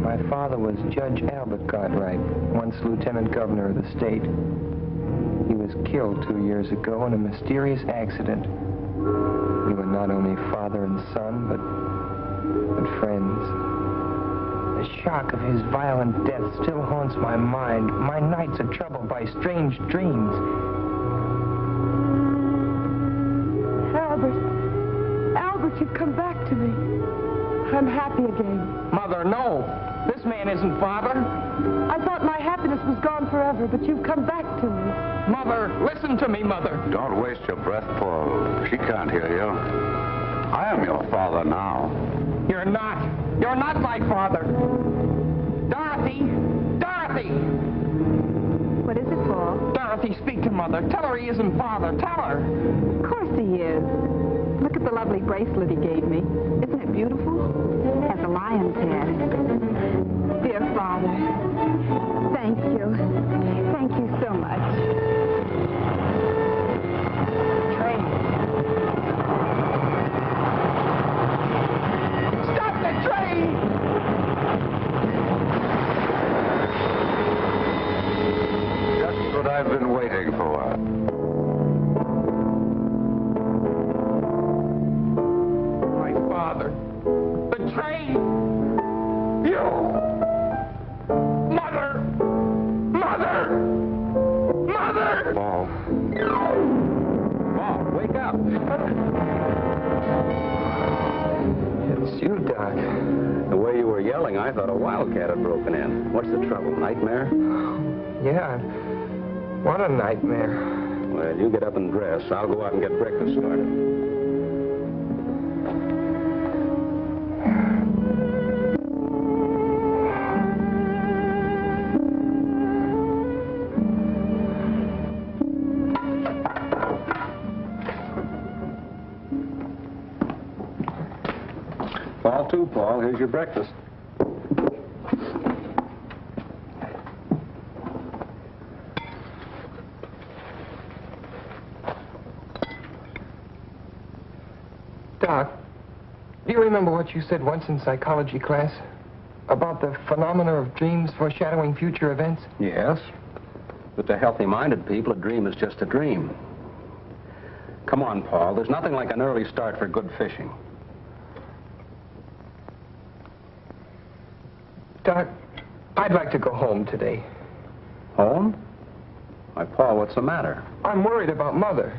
My father was Judge Albert Cartwright, once Lieutenant Governor of the state. He was killed 2 years ago in a mysterious accident. We were not only father and son, but friends. The shock of his violent death still haunts my mind. My nights are troubled by strange dreams. Albert, you've come back to me. I'm happy again. Mother, no. This man isn't father. I thought my happiness was gone forever, but you've come back to me. Mother, listen to me, Mother. Don't waste your breath, Paul. She can't hear you. I am your father now. You're not. You're not my father. Dorothy! Dorothy! What is it, Paul? Dorothy, speak to Mother. Tell her he isn't father. Tell her. Of course he is. Look at the lovely bracelet he gave me. Isn't it beautiful? It has a lion's head. Dear Father, thank you. Thank you so much. Train. Stop the train! Just what I've been waiting for. The train! You! Mother! Mother! Mother! Paul. Paul, wake up! It's you, Doc. The way you were yelling, I thought a wildcat had broken in. What's the trouble, nightmare? Yeah. What a nightmare. Well, you get up and dress. I'll go out and get breakfast started. Paul, here's your breakfast. Doc, do you remember what you said once in psychology class? About the phenomena of dreams foreshadowing future events? Yes. But to healthy-minded people, a dream is just a dream. Come on, Paul. There's nothing like an early start for good fishing. Doc, I'd like to go home today. Home? Why, Paul, what's the matter? I'm worried about Mother.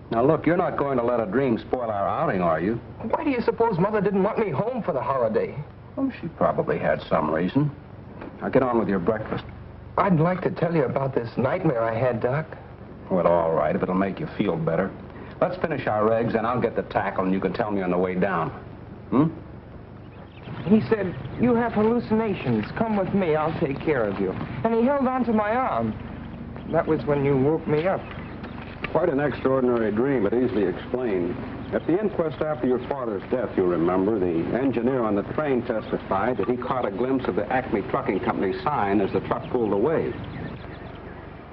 Now, look, you're not going to let a dream spoil our outing, are you? Why do you suppose Mother didn't want me home for the holiday? Oh, she probably had some reason. Now, get on with your breakfast. I'd like to tell you about this nightmare I had, Doc. Well, all right, if it'll make you feel better. Let's finish our eggs, and I'll get the tackle, and you can tell me on the way down. Hmm? He said, you have hallucinations. Come with me. I'll take care of you. And he held onto my arm. That was when you woke me up. Quite an extraordinary dream, but easily explained. At the inquest after your father's death, you'll remember, the engineer on the train testified that he caught a glimpse of the Acme Trucking Company sign as the truck pulled away.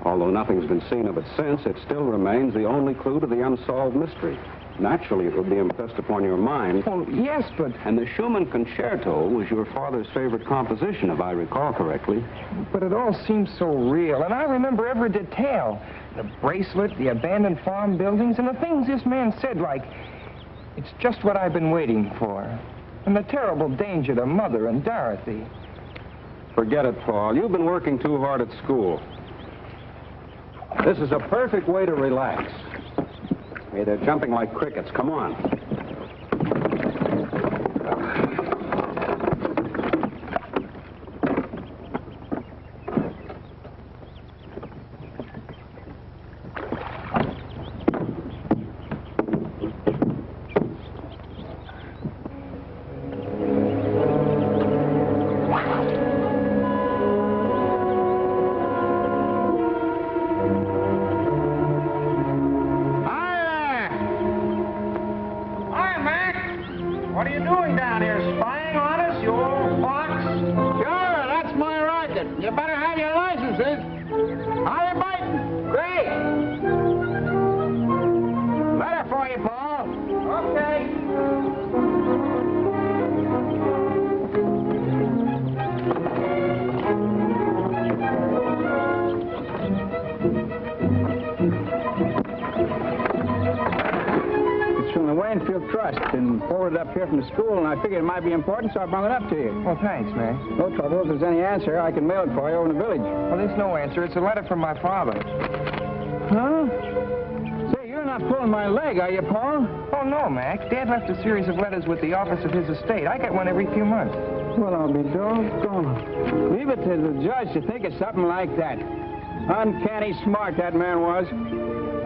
Although nothing's been seen of it since, it still remains the only clue to the unsolved mystery. Naturally, it will be impressed upon your mind. Well, yes, but... And the Schumann Concerto was your father's favorite composition, if I recall correctly. But it all seems so real, and I remember every detail. The bracelet, the abandoned farm buildings, and the things this man said, like, it's just what I've been waiting for. And the terrible danger to Mother and Dorothy. Forget it, Paul. You've been working too hard at school. This is a perfect way to relax. Hey, they're jumping like crickets. Come on. forwarded up here from the school, and I figured it might be important, so I brought it up to you. Well, thanks, Mac. No trouble. If there's any answer, I can mail it for you over in the village. Well, there's no answer. It's a letter from my father. Huh? Say, you're not pulling my leg, are you, Paul? Oh, no, Mac. Dad left a series of letters with the office of his estate. I get one every few months. Well, I'll be doggone. Leave it to the judge to think of something like that. Uncanny smart that man was.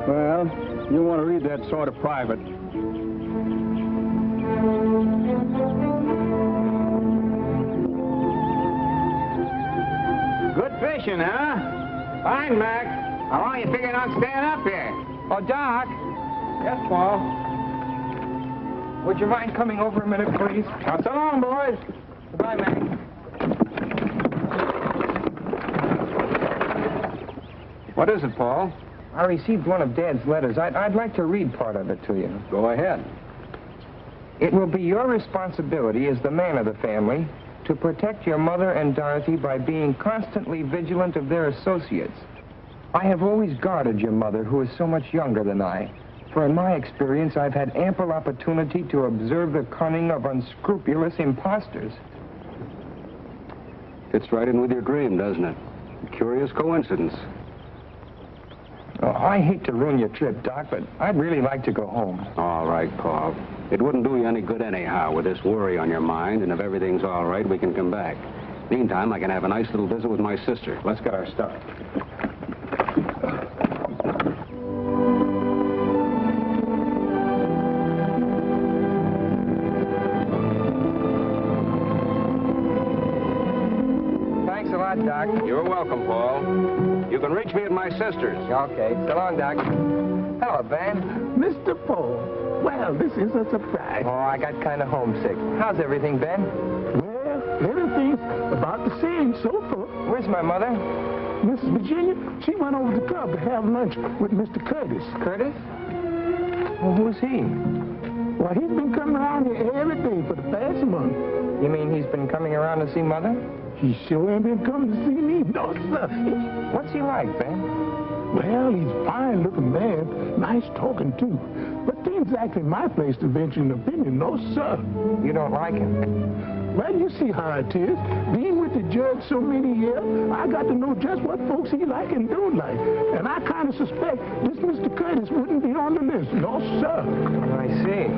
Well, you want to read that sort of private. Good fishing, huh? Fine, Mac. How long are you figuring on staying up here? Oh, Doc. Yes, Paul. Would you mind coming over a minute, please? Now, so long, boys. Goodbye, Mac. What is it, Paul? I received one of Dad's letters. I'd like to read part of it to you. Go ahead. It will be your responsibility as the man of the family to protect your mother and Dorothy by being constantly vigilant of their associates. I have always guarded your mother, who is so much younger than I, for in my experience, I've had ample opportunity to observe the cunning of unscrupulous impostors. Fits right in with your dream, doesn't it? A curious coincidence. Oh, I hate to ruin your trip, Doc, but I'd really like to go home. All right, Paul. It wouldn't do you any good anyhow with this worry on your mind, and if everything's all right, we can come back. Meantime, I can have a nice little visit with my sister. Let's get our stuff. Thanks a lot, Doc. You're welcome, Paul. You can reach me at my sister's. Okay. So long, Doc. Hello, Ben. Mr. Paul, well, this is a surprise. Oh, I got kind of homesick. How's everything, Ben? Well, everything's about the same so far. Where's my mother? Mrs. Virginia, she went over to the club to have lunch with Mr. Curtis. Curtis? Well, who's he? Well, he's been coming around here every day for the past month. You mean he's been coming around to see Mother? He sure ain't been coming to see me, no, sir. What's he like, Ben? Well, he's a fine-looking man, nice talking, too. But ain't exactly my place to venture an opinion, no, sir. You don't like him? Well, you see how it is. Being with the judge so many years, I got to know just what folks he like and don't like. And I kind of suspect this Mr. Curtis wouldn't be on the list. No, sir. I see.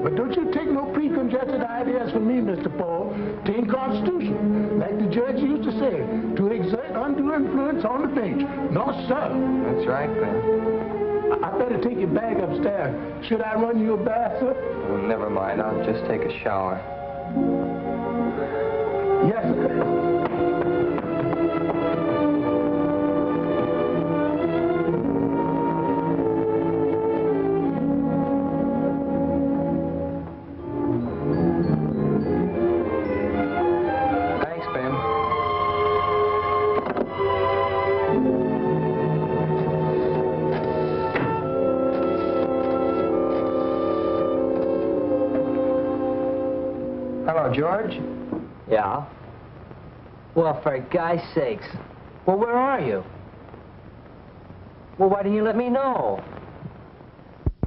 But don't you take no preconceived ideas from me, Mr. Paul. Tain't constitution. Like the judge used to say, to exert undue influence on the bench. No, sir. That's right, Ben. I better take your bag upstairs. Should I run you a bath, sir? Oh, never mind. I'll just take a shower. Yes, sir. Thanks, Ben. Hello, George. Yeah? Well, for guy's sakes. Well, where are you? Well, why didn't you let me know?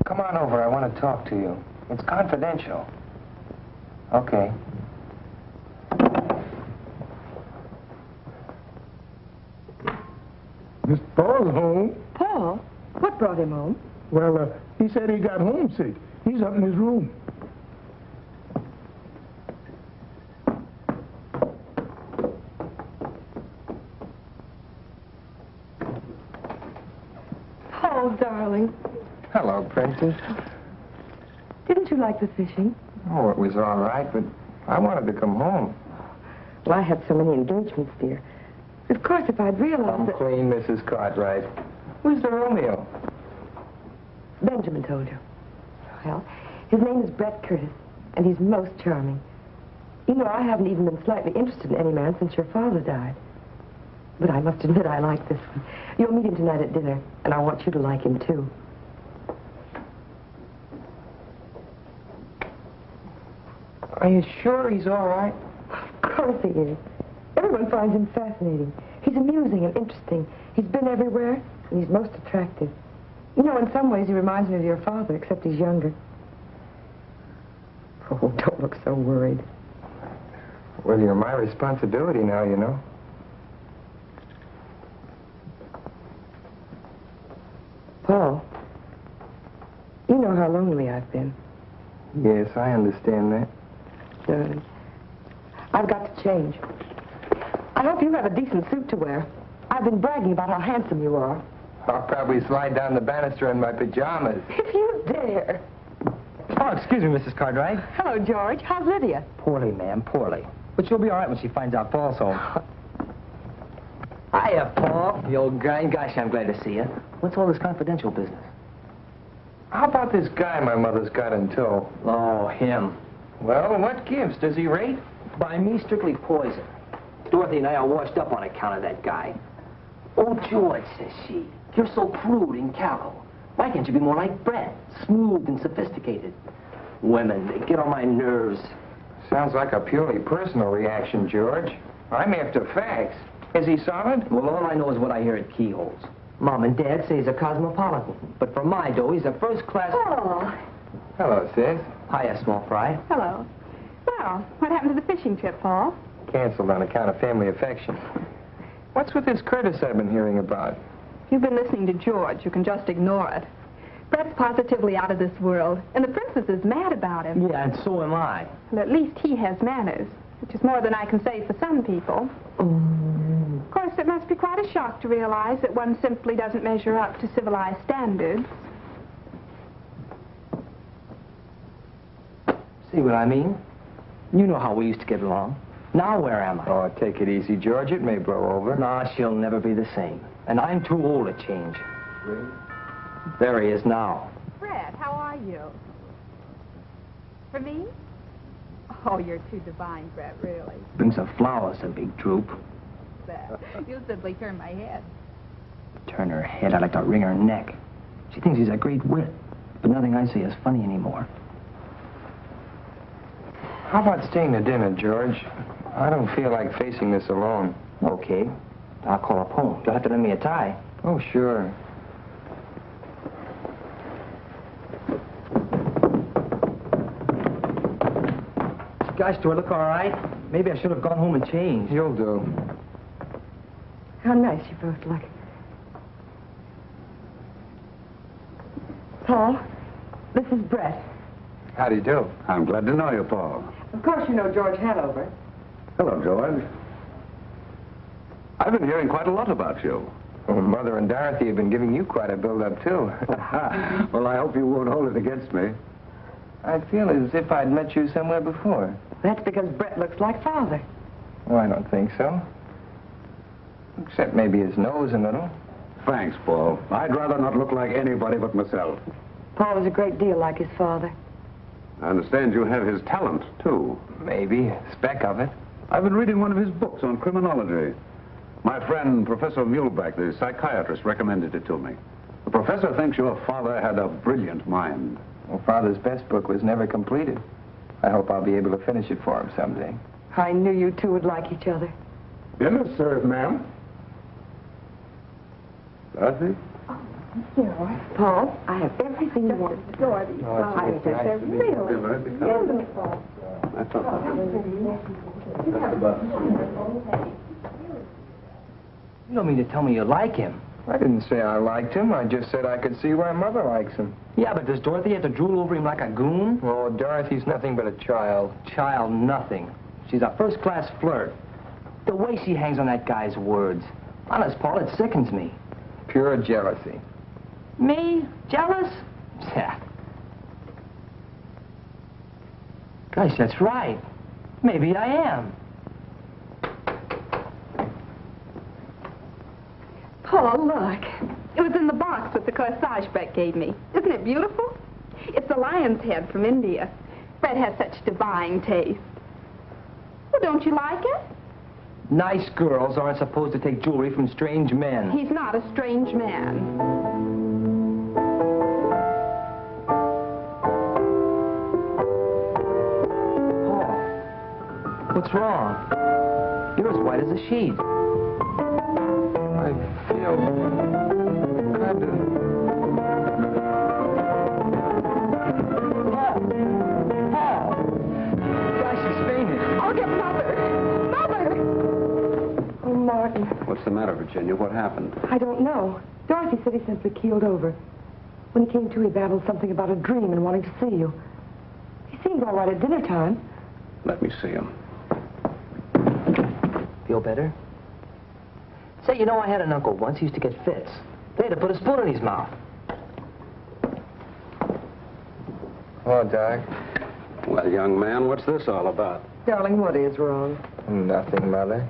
Come on over. I want to talk to you. It's confidential. Okay. Mr. Paul's home. Paul? What brought him home? Well, he said he got homesick. He's up in his room. Oh, darling. Hello, Princess. Didn't you like the fishing? Oh, it was all right, but I wanted to come home. Well, I had so many engagements, dear. Of course, if I'd realized Come that... clean, Mrs. Cartwright. Who's the Romeo? Benjamin told you. Well, his name is Brett Curtis, and he's most charming. You know, I haven't even been slightly interested in any man since your father died. But I must admit I like this one. You'll meet him tonight at dinner, and I want you to like him, too. Are you sure he's all right? Of course he is. Everyone finds him fascinating. He's amusing and interesting. He's been everywhere, and he's most attractive. You know, in some ways he reminds me of your father, except he's younger. Oh, don't look so worried. Well, you're my responsibility now, you know. Paul, you know how lonely I've been. Yes, I understand that. Darling, I've got to change. I hope you have a decent suit to wear. I've been bragging about how handsome you are. I'll probably slide down the banister in my pajamas. If you dare. Oh, excuse me, Mrs. Cartwright. Hello, George. How's Lydia? Poorly, ma'am, poorly. But she'll be all right when she finds out Paul's home. Hiya, Paul. The old grind. Gosh, I'm glad to see you. What's all this confidential business? How about this guy my mother's got in tow? Oh, him. Well, what gives? Does he rate? By me, strictly poison. Dorothy and I are washed up on account of that guy. Oh, George, says she, you're so crude and callow. Why can't you be more like Brett? Smooth and sophisticated. Women, they get on my nerves. Sounds like a purely personal reaction, George. I'm after facts. Is he solid? Well, all I know is what I hear at keyholes. Mom and Dad say he's a cosmopolitan. But for my dough, he's a first-class... Oh. Hello, sis. Hiya, small fry. Hello. Well, what happened to the fishing trip, Paul? Canceled on account of family affection. What's with this Curtis I've been hearing about? If you've been listening to George, you can just ignore it. Brett's positively out of this world, and the princess is mad about him. Yeah, and so am I. And at least he has manners, which is more than I can say for some people. Of course, it must be quite a shock to realize that one simply doesn't measure up to civilized standards. See what I mean? You know how we used to get along. Now where am I? Oh, take it easy, George. It may blow over. Nah, she'll never be the same. And I'm too old to change. There he is now. Fred, how are you? For me? Oh, you're too divine, Brett, really. Bring some flowers, a big droop. That. You simply turn my head. Turn her head, I'd like to wring her neck. She thinks he's a great wit, but nothing I say is funny anymore. How about staying to dinner, George? I don't feel like facing this alone. Okay. I'll call up home. You'll have to lend me a tie. Oh, sure. Gosh, do I look all right? Maybe I should have gone home and changed. You'll do. How nice you both look. Paul, this is Brett. How do you do? I'm glad to know you, Paul. Of course you know George Hanover. Hello, George. I've been hearing quite a lot about you. Well, Mother and Dorothy have been giving you quite a build-up, too. Well, I hope you won't hold it against me. I feel as if I'd met you somewhere before. That's because Brett looks like Father. Oh, I don't think so. Except maybe his nose a little. Thanks, Paul. I'd rather not look like anybody but myself. Paul was a great deal like his father. I understand you have his talent, too. Maybe. A speck of it. I've been reading one of his books on criminology. My friend, Professor Muhlbeck, the psychiatrist, recommended it to me. The professor thinks your father had a brilliant mind. Well, Father's best book was never completed. I hope I'll be able to finish it for him someday. I knew you two would like each other. Dinner served, ma'am. Dorothy? Paul, I have everything you want. Dorothy. Oh, I it's just nice a to meet you. really wonderful. I thought You don't mean to tell me you like him. I didn't say I liked him. I just said I could see why Mother likes him. Yeah, but does Dorothy have to drool over him like a goon? Oh, Dorothy's nothing but a child. Child, nothing. She's a first-class flirt. The way she hangs on that guy's words. Honest, Paul, it sickens me. Pure jealousy. Me? Jealous? Yeah. Gosh, that's right. Maybe I am. Paul, look. It was in the box with the corsage Brett gave me. Isn't it beautiful? It's a lion's head from India. Brett has such divine taste. Well, don't you like it? Nice girls aren't supposed to take jewelry from strange men. He's not a strange man. Paul, what's wrong? You're as white as a sheet. I feel kind of nothing. What's the matter, Virginia? What happened? I don't know. Dorothy said he simply keeled over. When he came to, he babbled something about a dream and wanting to see you. He seemed all right at dinner time. Let me see him. Feel better? Say, you know, I had an uncle once. He used to get fits. They had to put a spoon in his mouth. Hello, Doc. Well, young man, what's this all about? Darling, what is wrong? Nothing, Mother.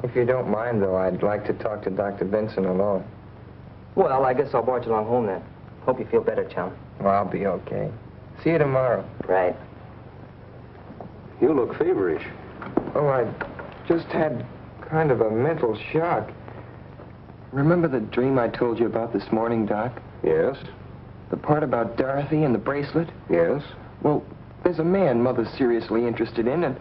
If you don't mind, though, I'd like to talk to Dr. Vincent alone. Well, I guess I'll barge along home then. Hope you feel better, chum. Well, I'll be okay. See you tomorrow. Right. You look feverish. Oh, I just had kind of a mental shock. Remember the dream I told you about this morning, Doc? Yes? The part about Dorothy and the bracelet? Yes? Well, there's a man Mother's seriously interested in, and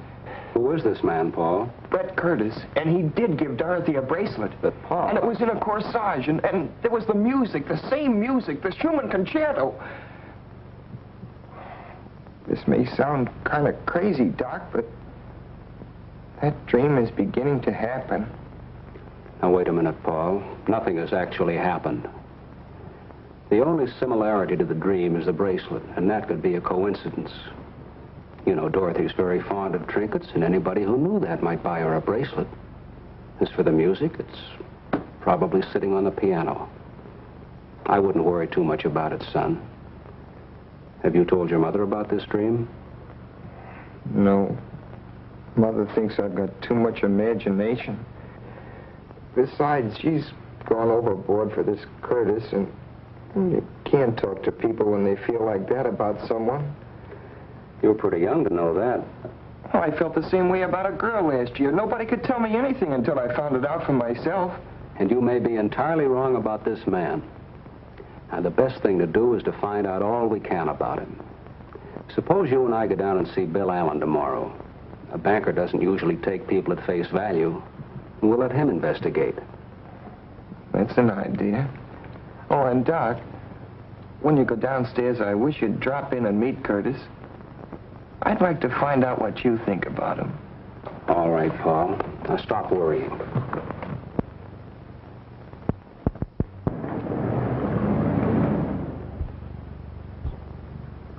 Who is this man, Paul? Brett Curtis, and he did give Dorothy a bracelet. But, Paul... And it was in a corsage, and there was the music, the same music, the Schumann concerto. This may sound kind of crazy, Doc, but that dream is beginning to happen. Now, wait a minute, Paul. Nothing has actually happened. The only similarity to the dream is the bracelet, and that could be a coincidence. You know, Dorothy's very fond of trinkets, and anybody who knew that might buy her a bracelet. As for the music, it's probably sitting on the piano. I wouldn't worry too much about it, son. Have you told your mother about this dream? No. Mother thinks I've got too much imagination. Besides, she's gone overboard for this Curtis, and you can't talk to people when they feel like that about someone. You were pretty young to know that. Oh, I felt the same way about a girl last year. Nobody could tell me anything until I found it out for myself. And you may be entirely wrong about this man. Now, the best thing to do is to find out all we can about him. Suppose you and I go down and see Bill Allen tomorrow. A banker doesn't usually take people at face value. We'll let him investigate. That's an idea. Oh, and Doc, when you go downstairs, I wish you'd drop in and meet Curtis. I'd like to find out what you think about him. All right, Paul. Now stop worrying.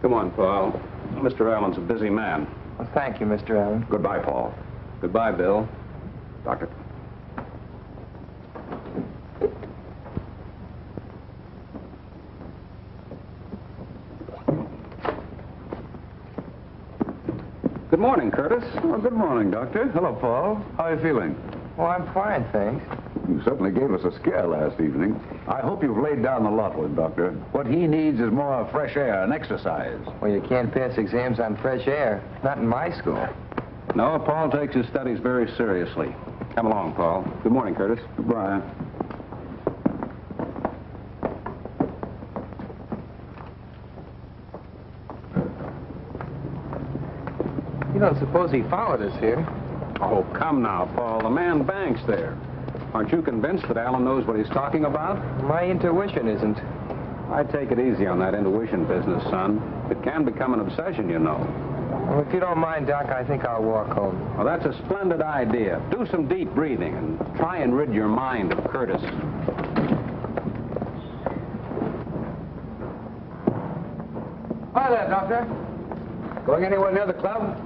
Come on, Paul. Mr. Allen's a busy man. Well, thank you, Mr. Allen. Goodbye, Paul. Goodbye, Bill. Doctor. Good morning, Curtis. Oh, good morning, Doctor. Hello, Paul. How are you feeling? Oh, I'm fine, thanks. You certainly gave us a scare last evening. I hope you've laid down the lot with Doctor. What he needs is more fresh air and exercise. Well, you can't pass exams on fresh air. Not in my school. No, Paul takes his studies very seriously. Come along, Paul. Good morning, Curtis. Goodbye. You don't suppose he followed us here? Oh, come now, Paul. The man banks there. Aren't you convinced that Allen knows what he's talking about? My intuition isn't. I'd take it easy on that intuition business, son. It can become an obsession, you know. Well, if you don't mind, Doc, I think I'll walk home. Well, that's a splendid idea. Do some deep breathing and try and rid your mind of Curtis. Hi there, Doctor. Going anywhere near the club?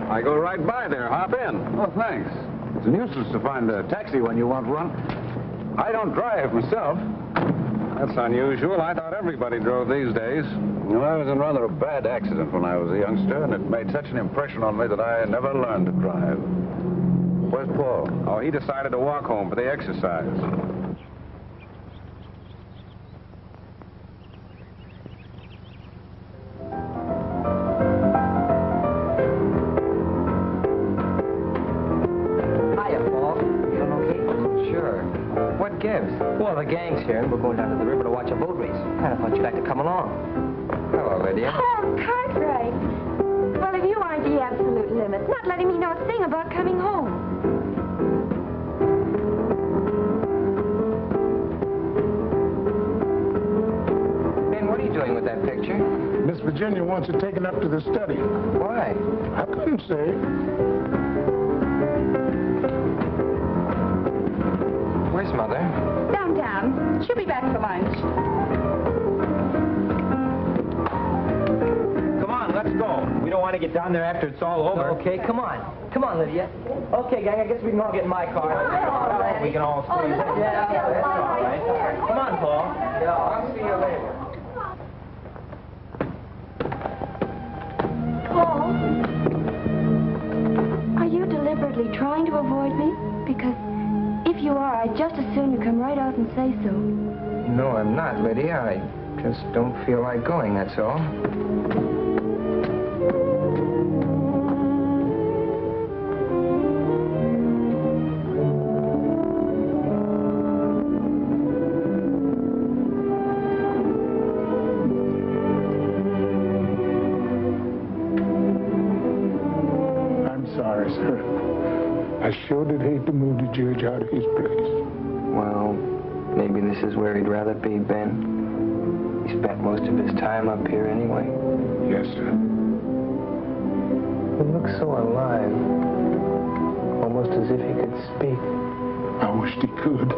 I go right by there. Hop in. Oh, thanks. It's a nuisance to find a taxi when you want one. I don't drive myself. That's unusual. I thought everybody drove these days. Well, I was in rather a bad accident when I was a youngster, and it made such an impression on me that I never learned to drive. Where's Paul? Oh, he decided to walk home for the exercise. Well, the gang's here, and we're going down to the river to watch a boat race. I thought you'd like to come along. Hello, Lydia. Oh, Cartwright. Well, if you aren't the absolute limit, not letting me know a thing about coming home. Ben, what are you doing with that picture? Miss Virginia wants it taken up to the study. Why? I couldn't say. Where's Mother? Downtown. She'll be back for lunch. Come on, let's go. We don't want to get down there after it's all over. Okay, come on. Come on, Lydia. Okay, gang, I guess we can all get in my car. We can all squeeze in. Yeah, that's all right. Come on, Paul. Yeah, I'll see you later. Paul, are you deliberately trying to avoid me? Because if you are, I'd just as soon you come right out and say so. No, I'm not, Lydia. I just don't feel like going, that's all. I sure did hate to move the judge out of his place. Well, maybe this is where he'd rather be, Ben. He spent most of his time up here anyway. Yes, sir. He looks so alive. Almost as if he could speak. I wished he could.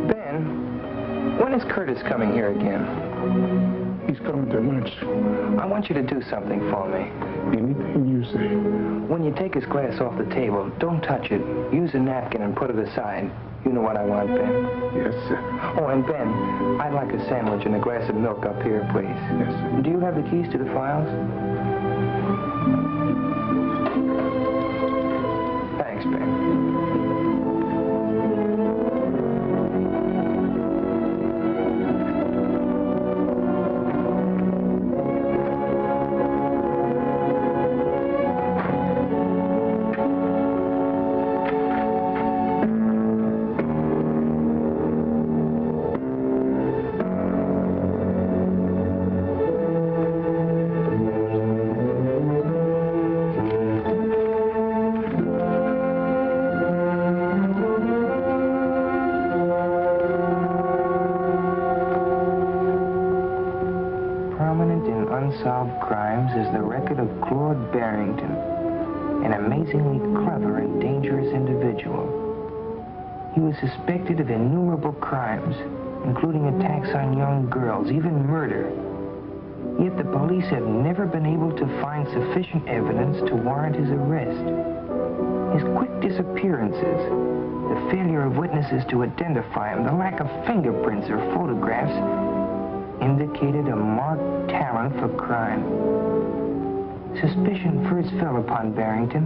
Ben, when is Curtis coming here again? He's coming to lunch. I want you to do something for me. Anything you say. When you take his glass off the table, don't touch it. Use a napkin and put it aside. You know what I want, Ben. Yes, sir. Oh, and Ben, I'd like a sandwich and a glass of milk up here, please. Yes, sir. Do you have the keys to the files? Thanks, Ben. Unsolved crimes is the record of Claude Barrington, an amazingly clever and dangerous individual. He was suspected of innumerable crimes, including attacks on young girls, even murder. Yet the police have never been able to find sufficient evidence to warrant his arrest. His quick disappearances, the failure of witnesses to identify him, the lack of fingerprints or photographs indicated a marked talent for crime. Suspicion first fell upon Barrington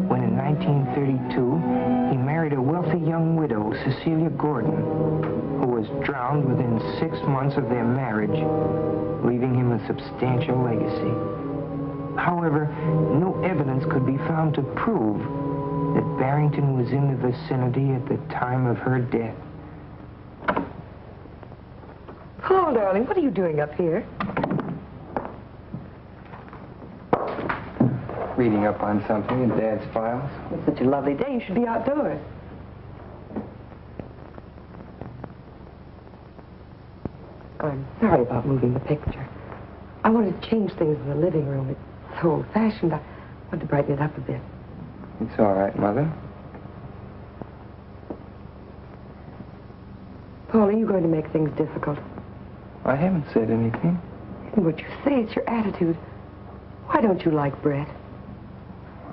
when in 1932 he married a wealthy young widow, Cecilia Gordon, who was drowned within 6 months of their marriage, leaving him a substantial legacy. However, no evidence could be found to prove that Barrington was in the vicinity at the time of her death. Paul, darling, what are you doing up here? Reading up on something in Dad's files. It's such a lovely day. You should be outdoors. I'm sorry about moving the picture. I wanted to change things in the living room. It's so old-fashioned. I wanted to brighten it up a bit. It's all right, Mother. Paul, are you going to make things difficult? I haven't said anything. Isn't what you say, it's your attitude. Why don't you like Brett?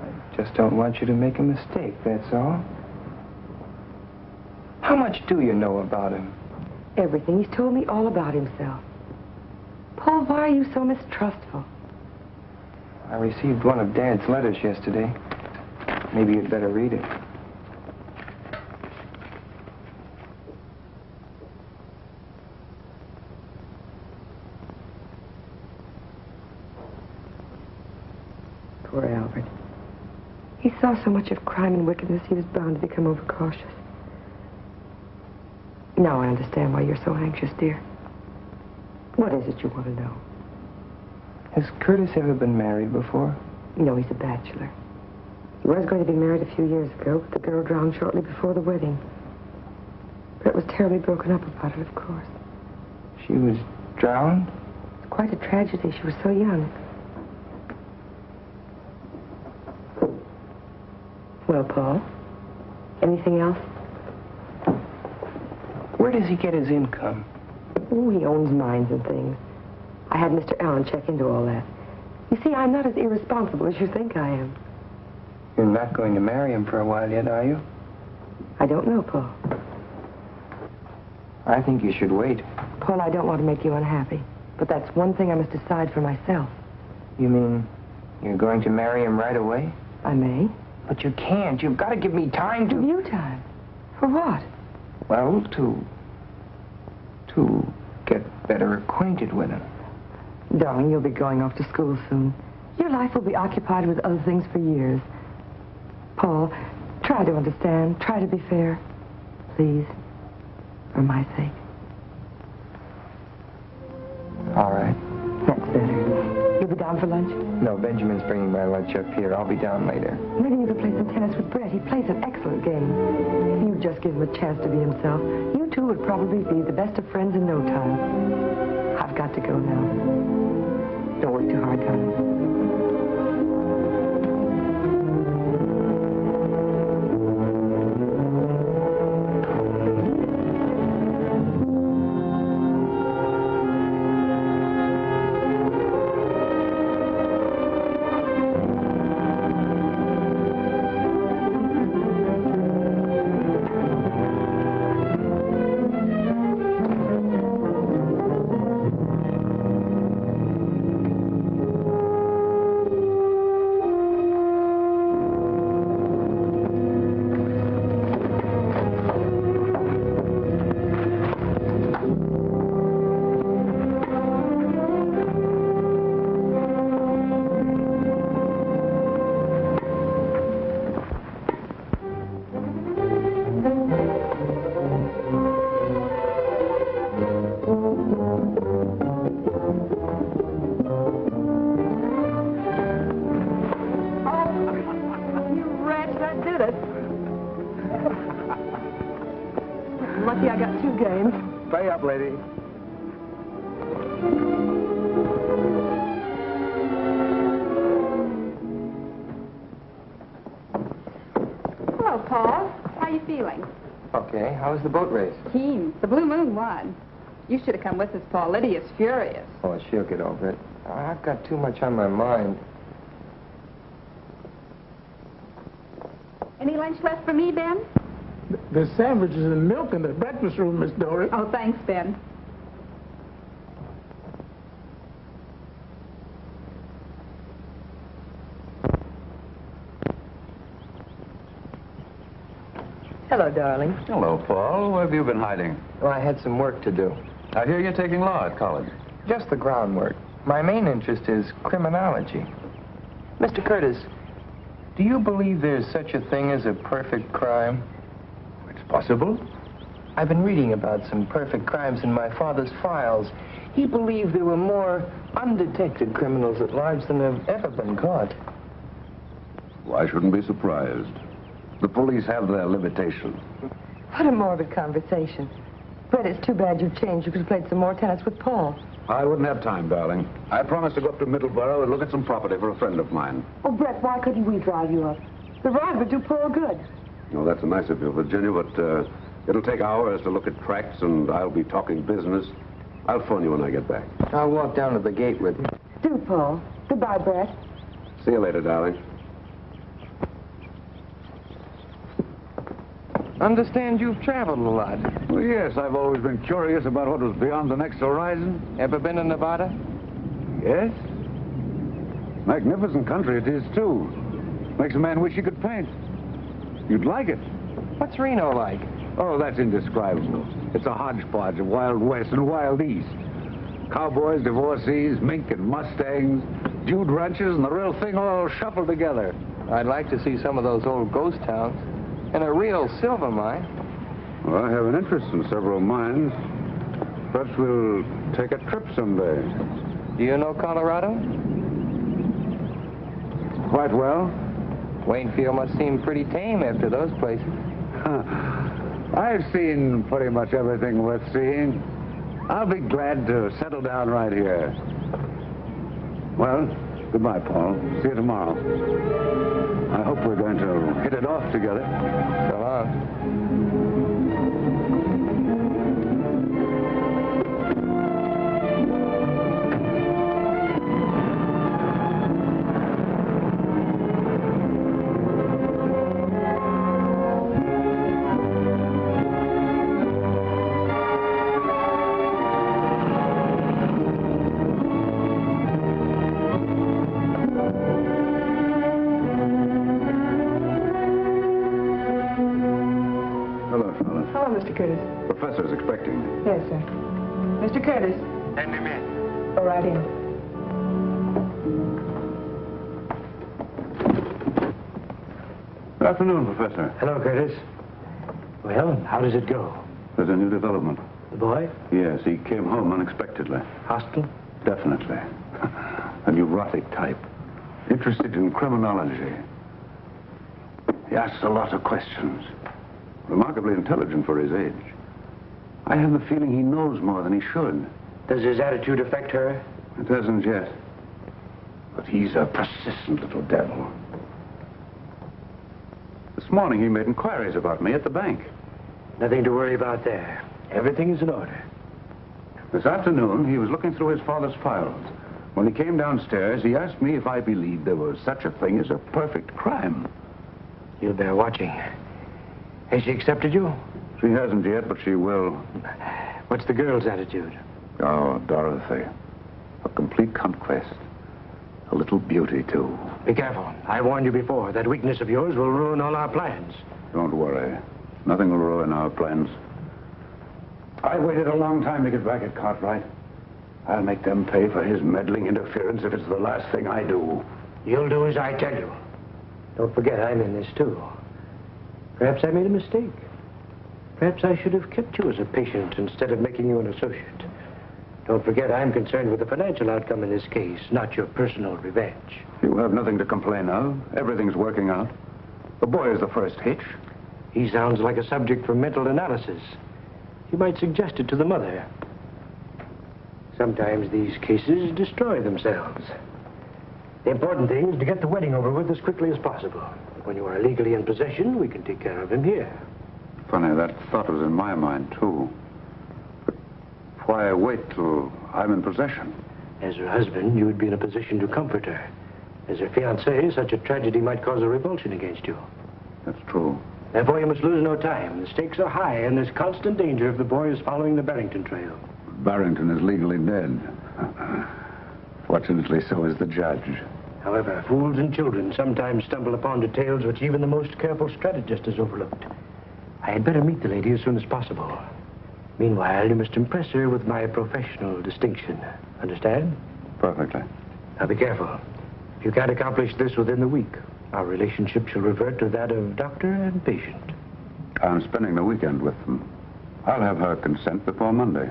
I just don't want you to make a mistake, that's all. How much do you know about him? Everything. He's told me all about himself. Paul, why are you so mistrustful? I received one of Dad's letters yesterday. Maybe you'd better read it. Poor Albert. He saw so much of crime and wickedness, he was bound to become overcautious. Now I understand why you're so anxious, dear. What is it you want to know? Has Curtis ever been married before? No, he's a bachelor. He was going to be married a few years ago, but the girl drowned shortly before the wedding. Brett was terribly broken up about it, of course. She was drowned? It's quite a tragedy. She was so young. Well, Paul, anything else? Where does he get his income? Oh, he owns mines and things. I had Mr. Allen check into all that. You see, I'm not as irresponsible as you think I am. You're not going to marry him for a while yet, are you? I don't know, Paul. I think you should wait. Paul, I don't want to make you unhappy, but that's one thing I must decide for myself. You mean you're going to marry him right away? I may. But you can't. You've got to give me time to... Give you time? For what? Well, to get better acquainted with him. Darling, you'll be going off to school soon. Your life will be occupied with other things for years. Paul, try to understand. Try to be fair. Please. For my sake. All right. That's better. You'll be down for lunch? No, Benjamin's bringing my lunch up here. I'll be down later. Maybe you could play some tennis with Brett. He plays an excellent game. You just give him a chance to be himself. You two would probably be the best of friends in no time. I've got to go now. Don't work too hard, darling. Lucky I got 2 games. Pay up, lady. Hello, Paul. How are you feeling? Okay, how was the boat race? Keen. The Blue Moon won. You should have come with us, Paul. Lydia's furious. Oh, she'll get over it. I've got too much on my mind. Any lunch left for me, Ben? There's sandwiches and milk in the breakfast room, Miss Dory. Oh, thanks, Ben. Hello, darling. Hello, Paul. Where have you been hiding? Well, I had some work to do. I hear you're taking law at college. Just the groundwork. My main interest is criminology. Mr. Curtis, do you believe there's such a thing as a perfect crime? It's possible. I've been reading about some perfect crimes in my father's files. He believed there were more undetected criminals at large than have ever been caught. Well, I shouldn't be surprised. The police have their limitations. What a morbid conversation. Brett, it's too bad you've changed. You could have played some more tennis with Paul. I wouldn't have time, darling. I promised to go up to Middleborough and look at some property for a friend of mine. Oh, Brett, why couldn't we drive you up? The ride would do Paul good. Oh, that's nice of you, Virginia, but it'll take hours to look at tracks, and I'll be talking business. I'll phone you when I get back. I'll walk down to the gate with you. Do, Paul. Goodbye, Brett. See you later, darling. Understand you've traveled a lot. Well, yes, I've always been curious about what was beyond the next horizon. Ever been to Nevada? Yes. Magnificent country it is, too. Makes a man wish he could paint. You'd like it. What's Reno like? Oh, that's indescribable. It's a hodgepodge of Wild West and Wild East. Cowboys, divorcees, mink and mustangs, Jude ranches, and the real thing all shuffled together. I'd like to see some of those old ghost towns. And a real silver mine. Well, I have an interest in several mines. Perhaps we'll take a trip someday. Do you know Colorado? Quite well. Waynefield must seem pretty tame after those places. I've seen pretty much everything worth seeing. I'll be glad to settle down right here. Well, Goodbye, Paul. See you tomorrow. I hope we're going to hit it off together. So long. Mr. Curtis. Professor's expecting me. Yes, sir. Mr. Curtis. Send him in. Go right in. Good afternoon, Professor. Hello, Curtis. Well, how does it go? There's a new development. The boy? Yes, he came home unexpectedly. Hospital? Definitely. A neurotic type. Interested in criminology. He asks a lot of questions. Remarkably intelligent for his age. I have the feeling he knows more than he should. Does his attitude affect her? It hasn't yet. But he's a persistent little devil. This morning he made inquiries about me at the bank. Nothing to worry about there. Everything is in order. This afternoon he was looking through his father's files. When he came downstairs, he asked me if I believed there was such a thing as a perfect crime. You'll bear watching. Has she accepted you? She hasn't yet, but she will. What's the girl's attitude? Oh, Dorothy. A complete conquest. A little beauty, too. Be careful. I warned you before. That weakness of yours will ruin all our plans. Don't worry. Nothing will ruin our plans. I waited a long time to get back at Cartwright. I'll make them pay for his meddling interference if it's the last thing I do. You'll do as I tell you. Don't forget, I'm in this, too. Perhaps I made a mistake. Perhaps I should have kept you as a patient instead of making you an associate. Don't forget, I'm concerned with the financial outcome in this case, not your personal revenge. You have nothing to complain of. Everything's working out. The boy is the first hitch. He sounds like a subject for mental analysis. You might suggest it to the mother. Sometimes these cases destroy themselves. The important thing is to get the wedding over with as quickly as possible. When you are legally in possession, we can take care of him here. Funny, that thought was in my mind, too. But why wait till I'm in possession? As her husband, you would be in a position to comfort her. As her fiancé, such a tragedy might cause a revulsion against you. That's true. Therefore, you must lose no time. The stakes are high, and there's constant danger if the boy is following the Barrington trail. Barrington is legally dead. Fortunately, so is the judge. However, fools and children sometimes stumble upon details which even the most careful strategist has overlooked. I had better meet the lady as soon as possible. Meanwhile, you must impress her with my professional distinction. Understand? Perfectly. Now, be careful. If you can't accomplish this within the week, our relationship shall revert to that of doctor and patient. I'm spending the weekend with them. I'll have her consent before Monday.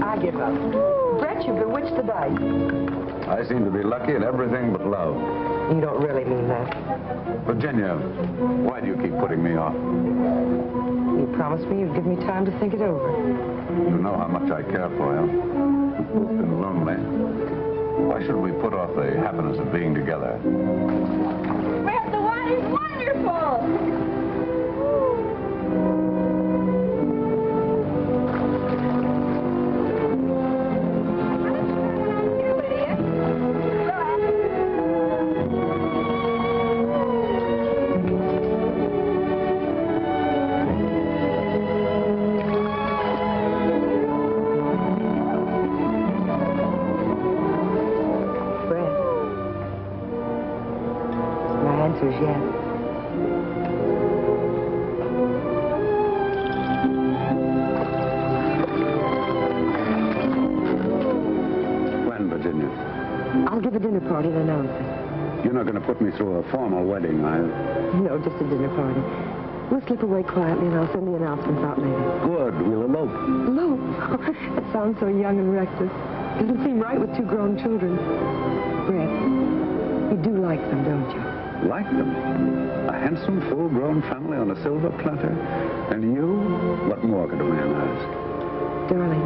I give up. Brett, you bewitched the dice. I seem to be lucky in everything but love. You don't really mean that. Virginia, why do you keep putting me off? You promised me you'd give me time to think it over. You know how much I care for you. It's been lonely. Why should we put off the happiness of being together? Brett, the wine is wonderful! Yes. When, Virginia? I'll give a dinner party and announce it. You're not going to put me through a formal wedding, are you? No, just a dinner party. We'll slip away quietly and I'll send the announcements out later. Good. We'll elope. Elope? That sounds so young and reckless. Doesn't seem right with two grown children. Brett, you do like them, don't you? Like them. A handsome, full-grown family on a silver platter. And you? What more could a man ask? Darling,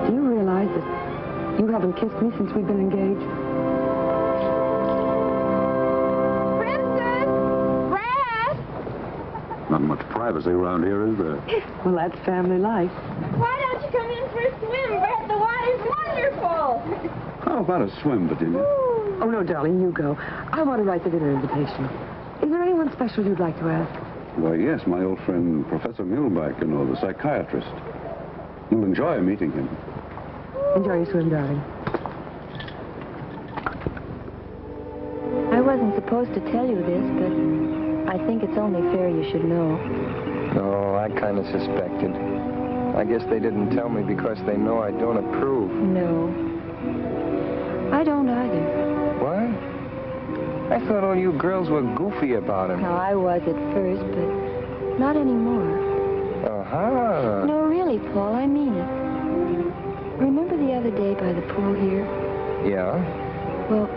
do you realize that you haven't kissed me since we've been engaged? Princess! Brad! Not much privacy around here, is there? Well, that's family life. Why don't you come in for a swim, Brett? The water's wonderful. How about a swim, Virginia? Oh, no, darling, you go. I want to write the dinner invitation. Is there anyone special you'd like to ask? Why, yes, my old friend, Professor Muehlbach, you know, the psychiatrist. You'll enjoy meeting him. Enjoy your swim, darling. I wasn't supposed to tell you this, but I think it's only fair you should know. Oh, I kind of suspected. I guess they didn't tell me because they know I don't approve. No. I don't either. What? I thought all you girls were goofy about him. Now, I was at first, but not anymore. Uh-huh. No, really, Paul, I mean it. Remember the other day by the pool here? Yeah? Well,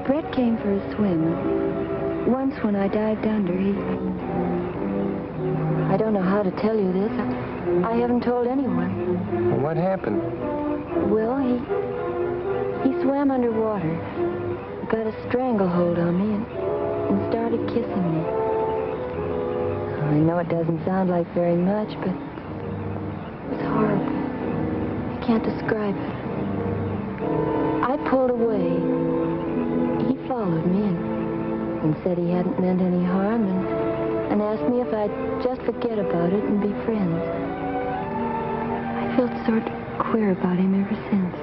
Brett came for a swim. Once when I dived under, I don't know how to tell you this. I haven't told anyone. What happened? Well, he swam underwater, got a stranglehold on me, and started kissing me. I know it doesn't sound like very much, but it was horrible. I can't describe it. I pulled away. He followed me and said he hadn't meant any harm and asked me if I'd just forget about it and be friends. I felt sort of queer about him ever since.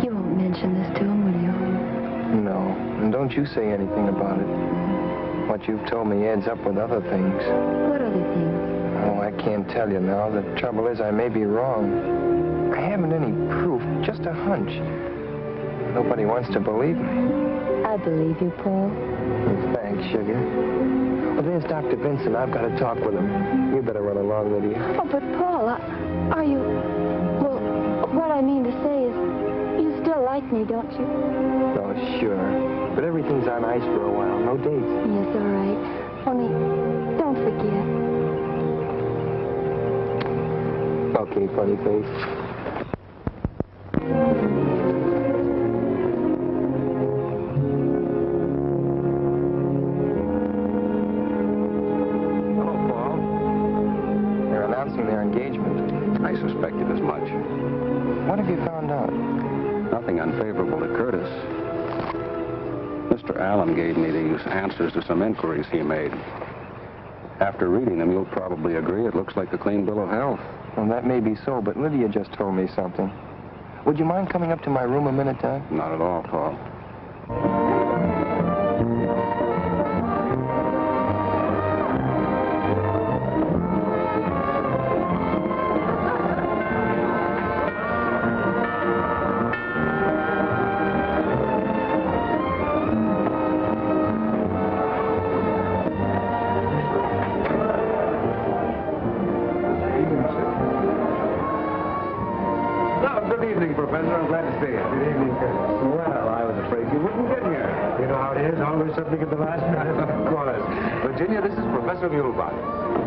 You won't mention this to him, will you? No. And don't you say anything about it. What you've told me adds up with other things. What other things? Oh, I can't tell you now. The trouble is I may be wrong. I haven't any proof, just a hunch. Nobody wants to believe me. I believe you, Paul. Thanks, sugar. Well, there's Dr. Vincent. I've got to talk with him. You better run along with you. Oh, but Paul, are you... Well, what I mean to say is, you still like me, don't you? Oh, sure. But everything's on ice for a while. No dates. Yes, all right. Only, don't forget. Okay, funny face. Hello, Paul. They're announcing their engagement. I suspected as much. What have you found out? Nothing unfavorable to Curtis. Mr. Allen gave me these answers to some inquiries he made. After reading them, you'll probably agree it looks like a clean bill of health. Well, that may be so, but Lydia just told me something. Would you mind coming up to my room a minute, Doc? Not at all, Paul. Professor. I'm glad to see you. Good evening, Curtis. Well, I was afraid you wouldn't get here. You know how it is, always something at the last minute. Of course. Virginia, this is Professor Muehlbach.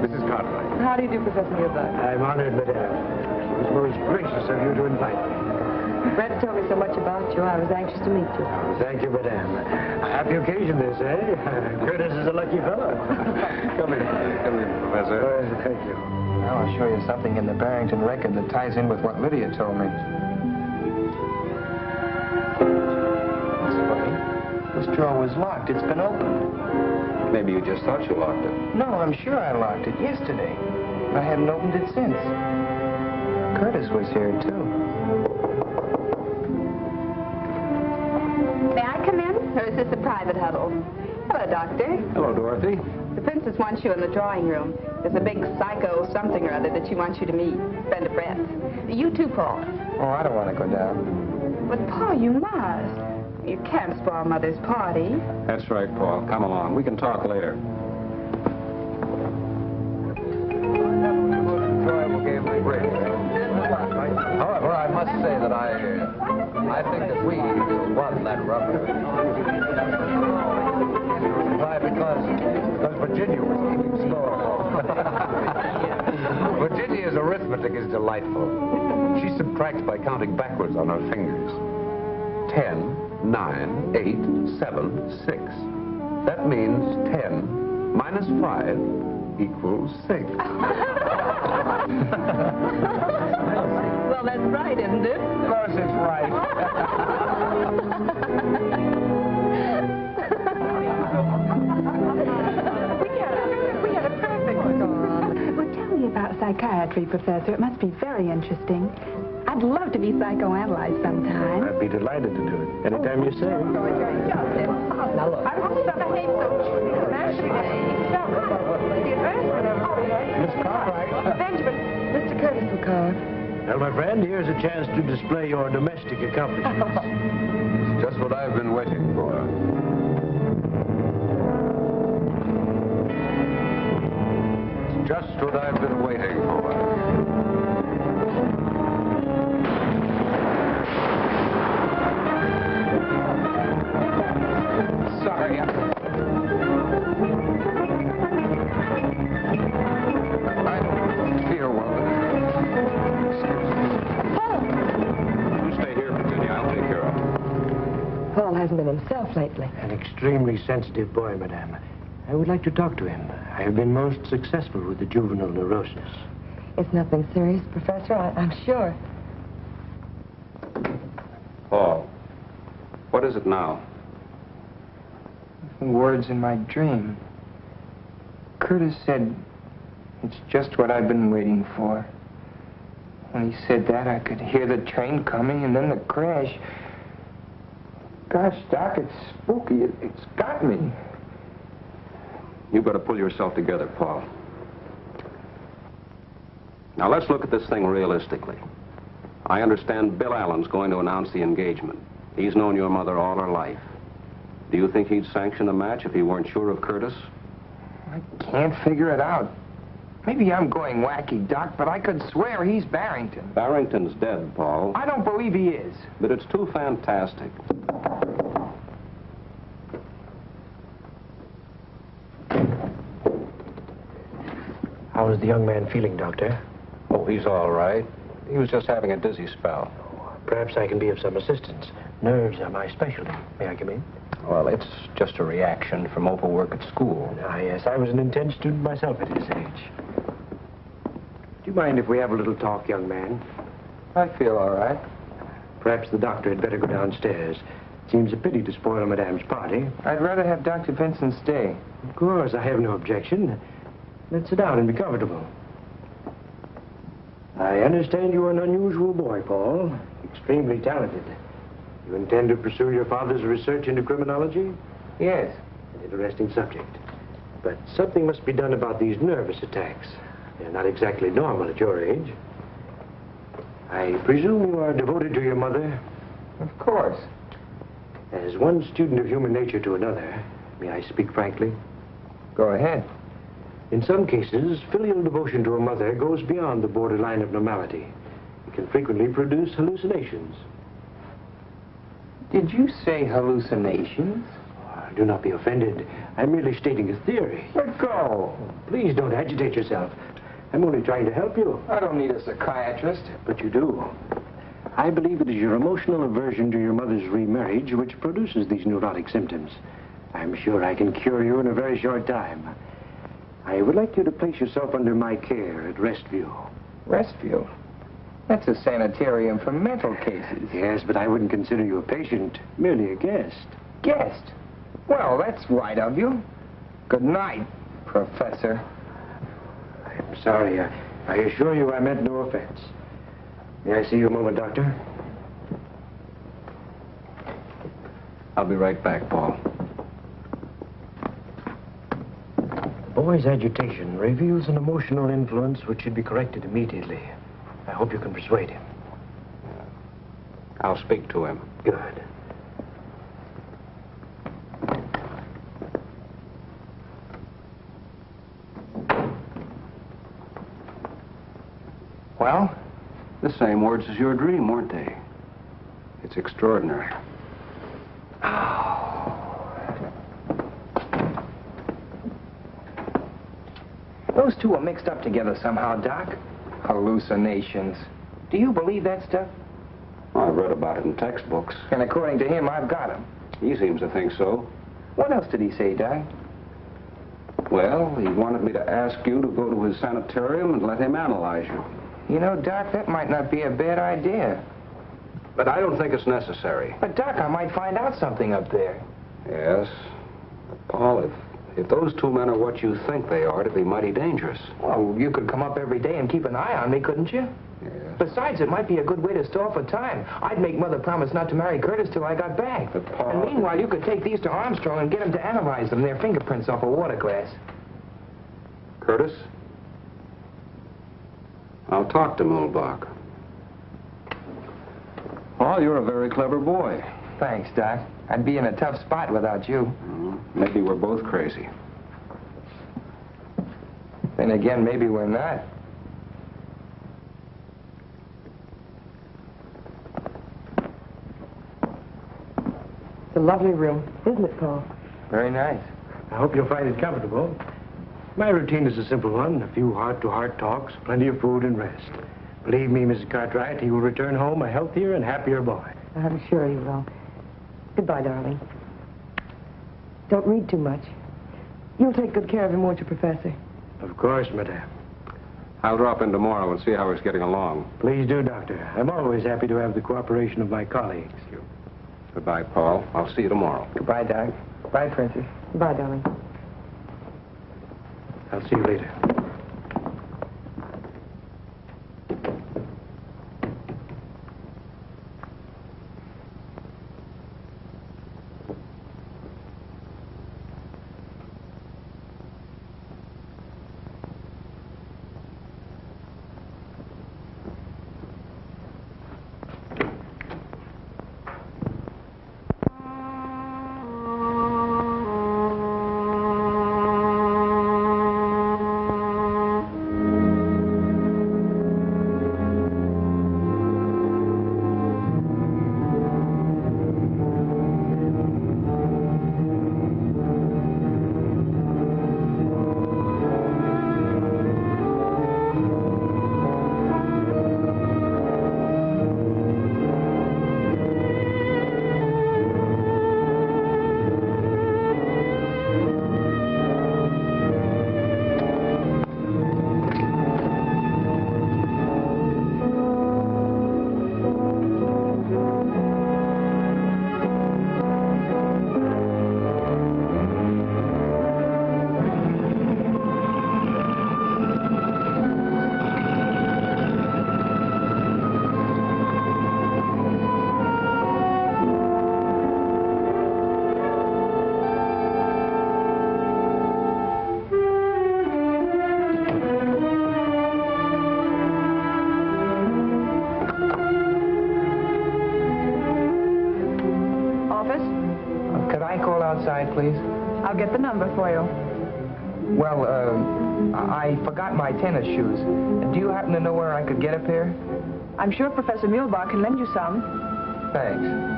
Mrs. Cartwright. How do you do, Professor Muehlbach? I'm honored, madame. It was most gracious of you to invite me. Brett told me so much about you, I was anxious to meet you. Thank you, madame. A happy occasion, this, eh? Curtis is a lucky fellow. Come in. Come in, Professor. Thank you. Now I'll show you something in the Barrington record that ties in with what Lydia told me. That's funny. This drawer was locked. It's been opened. Maybe you just thought you locked it. No, I'm sure I locked it yesterday. I haven't opened it since. Curtis was here, too. May I come in, or is this a private huddle? Hello, Doctor. Hello, Dorothy. The princess wants you in the drawing room. There's a big psycho something or other that she wants you to meet. Friend of Brett's. You too, Paul. Oh, I don't want to go down. But, Paul, you must. You can't spoil Mother's party. That's right, Paul. Come along. We can talk later. Okay, break. However, I must say that I think that we won that rubber. Why? Because Virginia was keeping score. Virginia's arithmetic is delightful. She subtracts by counting backwards on her fingers. 10, 9, 8, 7, 6. That means 10 minus 5 equals 6. Well, that's right, isn't it? Of course it's right. We had a perfect song. Well, tell me about psychiatry, Professor. It must be very interesting. I'd love to be psychoanalyzed sometime. I'd be delighted to do it. Anytime you say. Now, look. I hope so behave so Miss Cartwright. Benjamin, Mr. Curtis will call. Well, my friend, here's a chance to display your domestic accomplishments. It's just what I've been waiting for. It's just what I've been waiting for. Sorry. I don't feel well. You stay here, Virginia. I'll take care of him. Paul hasn't been himself lately. An extremely sensitive boy, madame. I would like to talk to him. I have been most successful with the juvenile neurosis. It's nothing serious, Professor, I'm sure. Paul, what is it now? Words in my dream. Curtis said, it's just what I've been waiting for. When he said that, I could hear the train coming and then the crash. Gosh, Doc, it's spooky. It's got me. You've got to pull yourself together, Paul. Now, let's look at this thing realistically. I understand Bill Allen's going to announce the engagement. He's known your mother all her life. Do you think he'd sanction a match if he weren't sure of Curtis? I can't figure it out. Maybe I'm going wacky, Doc, but I could swear he's Barrington. Barrington's dead, Paul. I don't believe he is. But it's too fantastic. How is the young man feeling, Doctor? Oh, he's all right. He was just having a dizzy spell. Perhaps I can be of some assistance. Nerves are my specialty. May I come in? Well, it's just a reaction from overwork at school. Ah, yes, I was an intense student myself at his age. Do you mind if we have a little talk, young man? I feel all right. Perhaps the doctor had better go downstairs. Seems a pity to spoil Madame's party. I'd rather have Dr. Vincent stay. Of course, I have no objection. Let's sit down and be comfortable. I understand you are an unusual boy, Paul. Extremely talented. You intend to pursue your father's research into criminology? Yes. An interesting subject. But something must be done about these nervous attacks. They're not exactly normal at your age. I presume you are devoted to your mother? Of course. As one student of human nature to another, may I speak frankly? Go ahead. In some cases, filial devotion to a mother goes beyond the borderline of normality. It can frequently produce hallucinations. Did you say hallucinations? Oh, do not be offended. I'm merely stating a theory. Let go. Please don't agitate yourself. I'm only trying to help you. I don't need a psychiatrist. But you do. I believe it is your emotional aversion to your mother's remarriage which produces these neurotic symptoms. I'm sure I can cure you in a very short time. I would like you to place yourself under my care at Restview. Restview? That's a sanitarium for mental cases. Yes, but I wouldn't consider you a patient, merely a guest. Guest? Well, that's right of you. Good night, Professor. I'm sorry. I assure you I meant no offense. May I see you a moment, Doctor? I'll be right back, Paul. The boy's agitation reveals an emotional influence which should be corrected immediately. I hope you can persuade him. I'll speak to him. Good. Well, The same words as your dream, weren't they? It's extraordinary. Those two are mixed up together somehow, Doc. Hallucinations. Do you believe that stuff? I've read about it in textbooks. And according to him, I've got him. He seems to think so. What else did he say, Doc? Well, he wanted me to ask you to go to his sanitarium and let him analyze you. You know, Doc, that might not be a bad idea. But I don't think it's necessary. But, Doc, I might find out something up there. Yes. But, Paul, if those two men are what you think they are, it'd be mighty dangerous. Well, you could come up every day and keep an eye on me, couldn't you? Yes. Besides, it might be a good way to stall for time. I'd make Mother promise not to marry Curtis till I got back. But, Paul... And meanwhile, you could take these to Armstrong and get him to analyze them, their fingerprints off a water glass. Curtis? I'll talk to Mulbach. Paul, you're a very clever boy. Thanks, Doc. I'd be in a tough spot without you. Maybe we're both crazy. Then again, maybe we're not. It's a lovely room, isn't it, Paul? Very nice. I hope you'll find it comfortable. My routine is a simple one. A few heart-to-heart talks, plenty of food and rest. Believe me, Mrs. Cartwright, he will return home a healthier and happier boy. I'm sure he will. Goodbye, darling. Don't read too much. You'll take good care of him, won't you, Professor? Of course, madame. I'll drop in tomorrow and see how he's getting along. Please do, Doctor. I'm always happy to have the cooperation of my colleagues. Goodbye, Paul. I'll see you tomorrow. Goodbye, Doc. Goodbye, Princess. Goodbye, darling. I'll see you later. Outside, please? I'll get the number for you. Well, I forgot my tennis shoes. Do you happen to know where I could get a pair? I'm sure Professor Mulbach can lend you some. Thanks.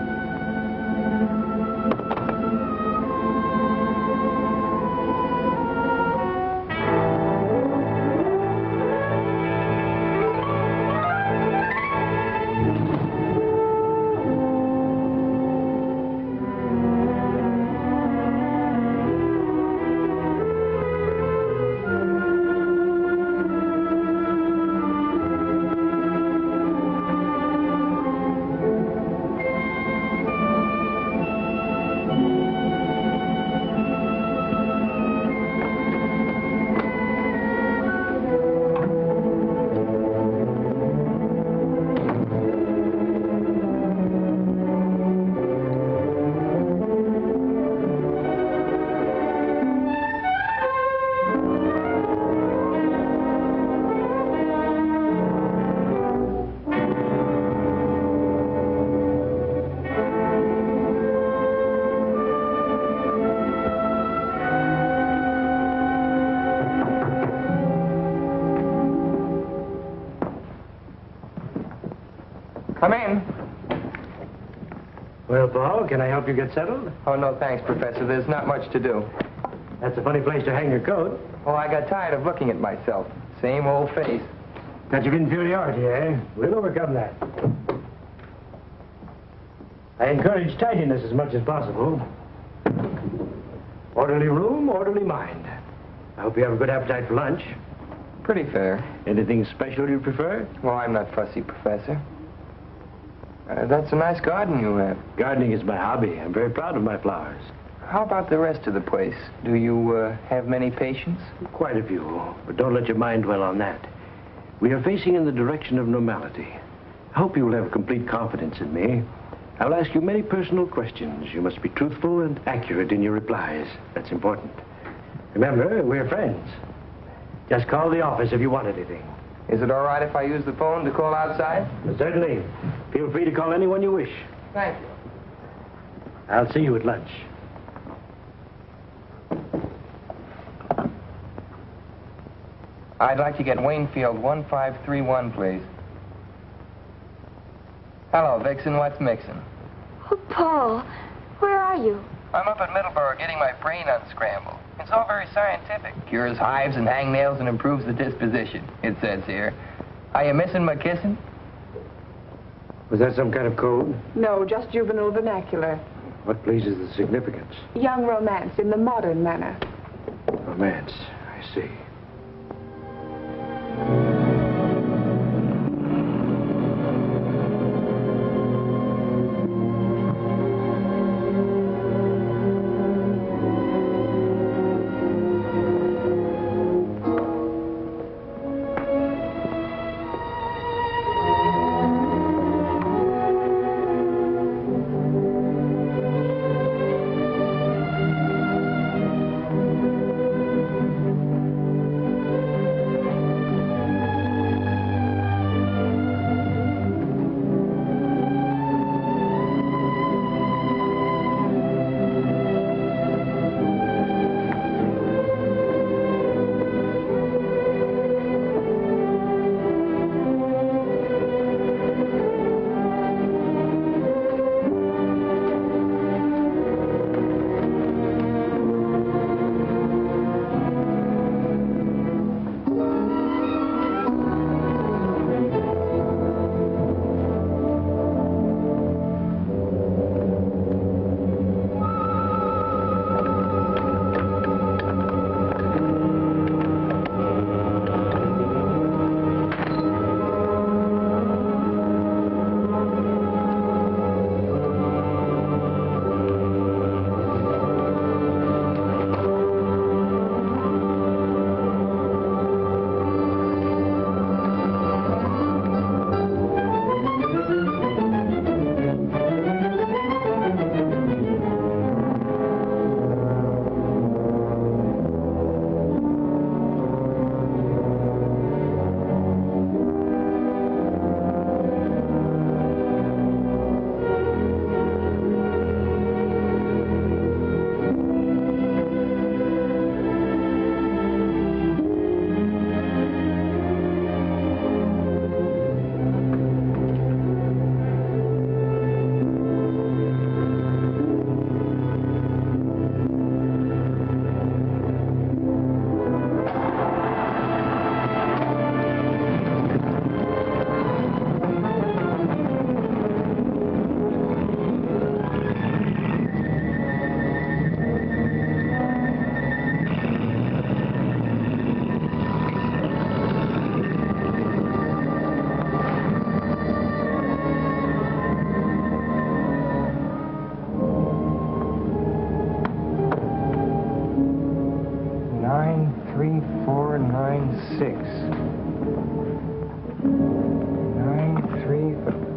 Come in. Well, Paul, can I help you get settled? Oh, no, thanks, Professor. There's not much to do. That's a funny place to hang your coat. Oh, I got tired of looking at myself. Same old face. Touch of inferiority, eh? We'll overcome that. I encourage tidiness as much as possible. Orderly room, orderly mind. I hope you have a good appetite for lunch. Pretty fair. Anything special you prefer? Well, I'm not fussy, Professor. That's a nice garden you have. Gardening is my hobby. I'm very proud of my flowers. How about the rest of the place? Do you have many patients? Quite a few, but don't let your mind dwell on that. We are facing in the direction of normality. I hope you will have complete confidence in me. I will ask you many personal questions. You must be truthful and accurate in your replies. That's important. Remember, we're friends. Just call the office if you want anything. Is it all right if I use the phone to call outside? Certainly. Feel free to call anyone you wish. Thank you. I'll see you at lunch. I'd like to get Waynfield 1531, please. Hello, Vixen. What's mixin'? Oh, Paul, where are you? I'm up at Middleborough getting my brain unscrambled. It's all very scientific. Cures hives and hangnails and improves the disposition, it says here. Are you missing my kissing? Was that some kind of code? No, just juvenile vernacular. What pleases the significance? Young romance in the modern manner. Romance, I see.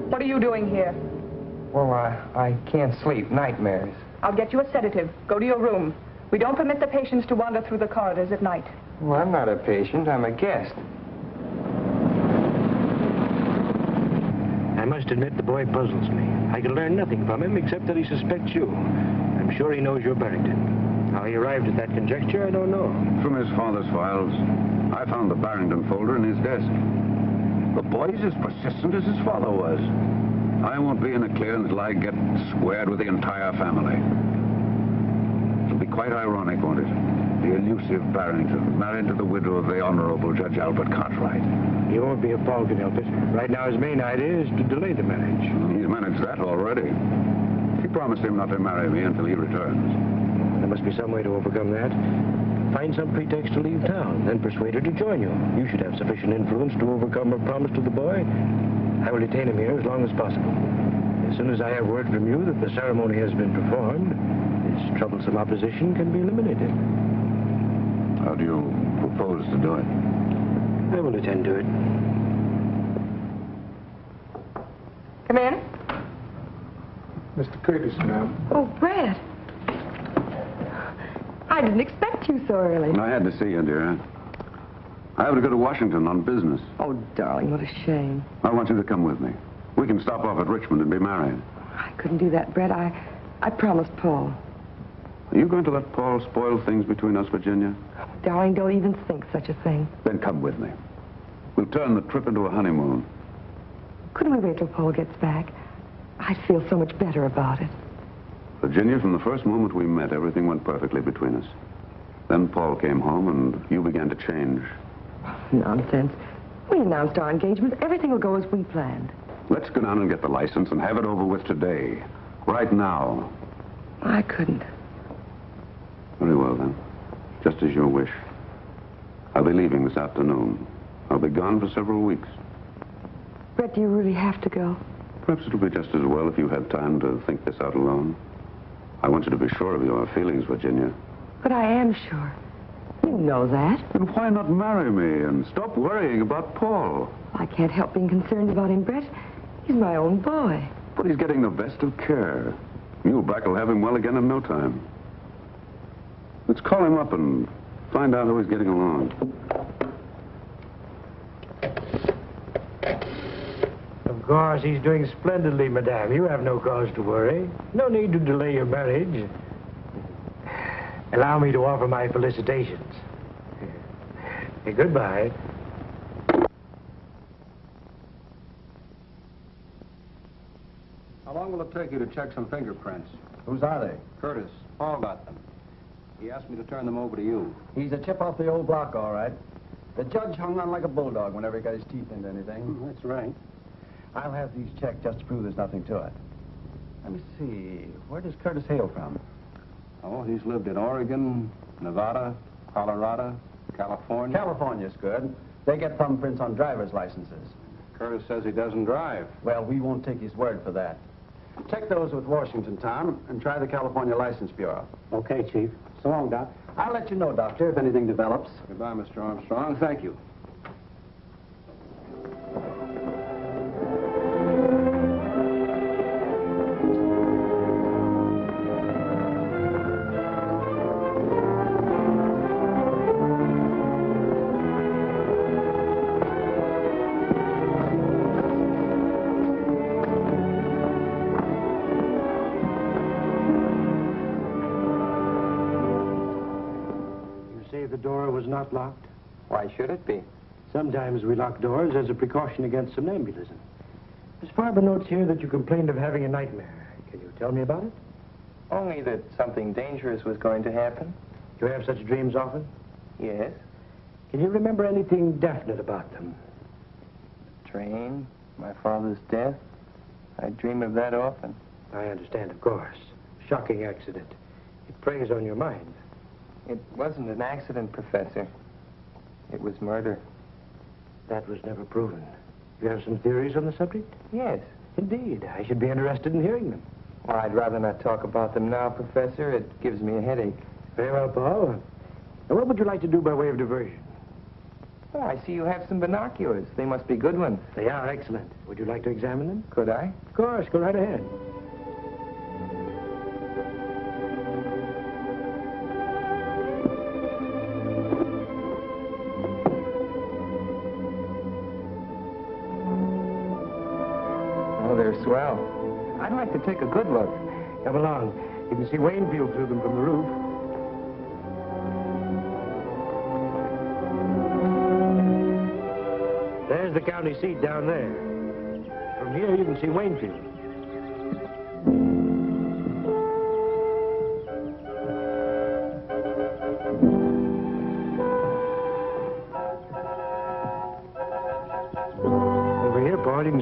What are you doing here? Well, I can't sleep. Nightmares. I'll get you a sedative. Go to your room. We don't permit the patients to wander through the corridors at night. Well, I'm not a patient. I'm a guest. I must admit the boy puzzles me. I can learn nothing from him except that he suspects you. I'm sure he knows you're Barrington. How he arrived at that conjecture, I don't know. From his father's files, I found the Barrington folder in his desk. The boy's as persistent as his father was. I won't be in the clear until I get squared with the entire family. It'll be quite ironic, won't it? The elusive Barrington married to the widow of the Honorable Judge Albert Cartwright. He won't be if Paul can help it. Right now, his main idea is to delay the marriage. He's managed that already. She promised him not to marry me until he returns. There must be some way to overcome that. Find some pretext to leave town, then persuade her to join you. You should have sufficient influence to overcome her promise to the boy. I will detain him here as long as possible. As soon as I have word from you that the ceremony has been performed, this troublesome opposition can be eliminated. How do you propose to do it? I will attend to it. Come in. Mr. Curtis, ma'am. Oh, Brett. I didn't expect you so early. I had to see you, dear. I have to go to Washington on business. Oh, darling, what a shame. I want you to come with me. We can stop off at Richmond and be married. I couldn't do that, Brett. I promised Paul. Are you going to let Paul spoil things between us, Virginia? Darling, don't even think such a thing. Then come with me. We'll turn the trip into a honeymoon. Couldn't we wait till Paul gets back? I'd feel so much better about it. Virginia, from the first moment we met, everything went perfectly between us. Then Paul came home and you began to change. Nonsense. We announced our engagement. Everything will go as we planned. Let's go down and get the license and have it over with today. Right now. I couldn't. Very well, then. Just as you wish. I'll be leaving this afternoon. I'll be gone for several weeks. Brett, do you really have to go? Perhaps it'll be just as well if you had time to think this out alone. I want you to be sure of your feelings, Virginia. But I am sure. You know that. Then why not marry me and stop worrying about Paul? I can't help being concerned about him, Brett. He's my own boy. But he's getting the best of care. Muleback will have him well again in no time. Let's call him up and find out how he's getting along. Of course, he's doing splendidly, madame. You have no cause to worry. No need to delay your marriage. Allow me to offer my felicitations. Goodbye. How long will it take you to check some fingerprints? Whose are they? Curtis, Paul got them. He asked me to turn them over to you. He's a chip off the old block, all right. The judge hung on like a bulldog whenever he got his teeth into anything. That's right. I'll have these checked just to prove there's nothing to it. Let me see. Where does Curtis hail from? Oh, he's lived in Oregon, Nevada, Colorado, California. California's good. They get thumbprints on driver's licenses. Curtis says he doesn't drive. Well, we won't take his word for that. Check those with Washington, Tom, and try the California License Bureau. Okay, Chief. So long, Doc. I'll let you know, Doctor, if anything develops. Goodbye, Mr. Armstrong. Thank you. Not locked. Why should it be? Sometimes we lock doors as a precaution against somnambulism. Miss Farber notes here that you complained of having a nightmare. Can you tell me about it? Only that something dangerous was going to happen. Do you have such dreams often? Yes. Can you remember anything definite about them? Train, my father's death. I dream of that often. I understand, of course. Shocking accident. It preys on your mind. It wasn't an accident, Professor. It was murder. That was never proven. You have some theories on the subject? Yes. Indeed. I should be interested in hearing them. Well, I'd rather not talk about them now, Professor. It gives me a headache. Very well, Paul. Now, what would you like to do by way of diversion? Oh, I see you have some binoculars. They must be good ones. They are excellent. Would you like to examine them? Could I? Of course. Go right ahead. They're swell. I'd like to take a good look. Come along. You can see Waynfield through them from the roof. There's the county seat down there. From here, you can see Waynfield.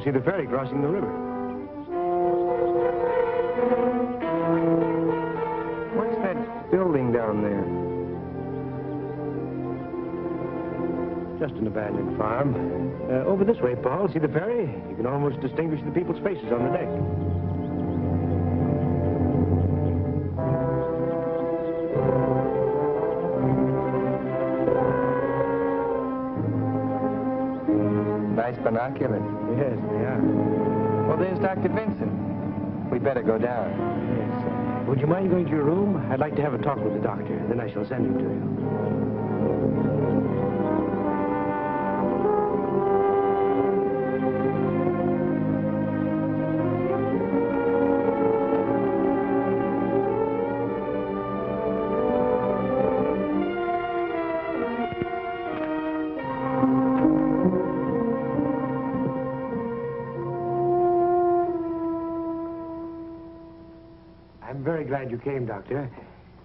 see the ferry crossing the river. What's that building down there? Just an abandoned farm. Over this way, Paul. See the ferry? You can almost distinguish the people's faces on the deck. Nice binoculars. Yes, they are. Well, there's Dr. Vincent. We better go down. Yes. Would you mind going to your room? I'd like to have a talk with the doctor. Then I shall send him to you. I'm very glad you came, Doctor.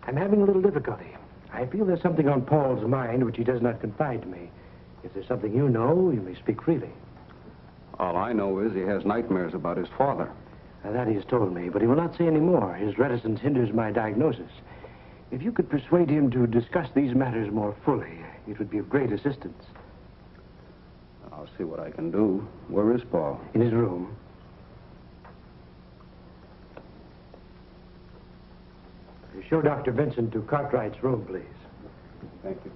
I'm having a little difficulty. I feel there's something on Paul's mind which he does not confide to me. If there's something you know, you may speak freely. All I know is he has nightmares about his father. That he has told me, but he will not say any more. His reticence hinders my diagnosis. If you could persuade him to discuss these matters more fully, it would be of great assistance. I'll see what I can do. Where is Paul? In his room. Show Dr. Vincent to Cartwright's room, please. Thank you.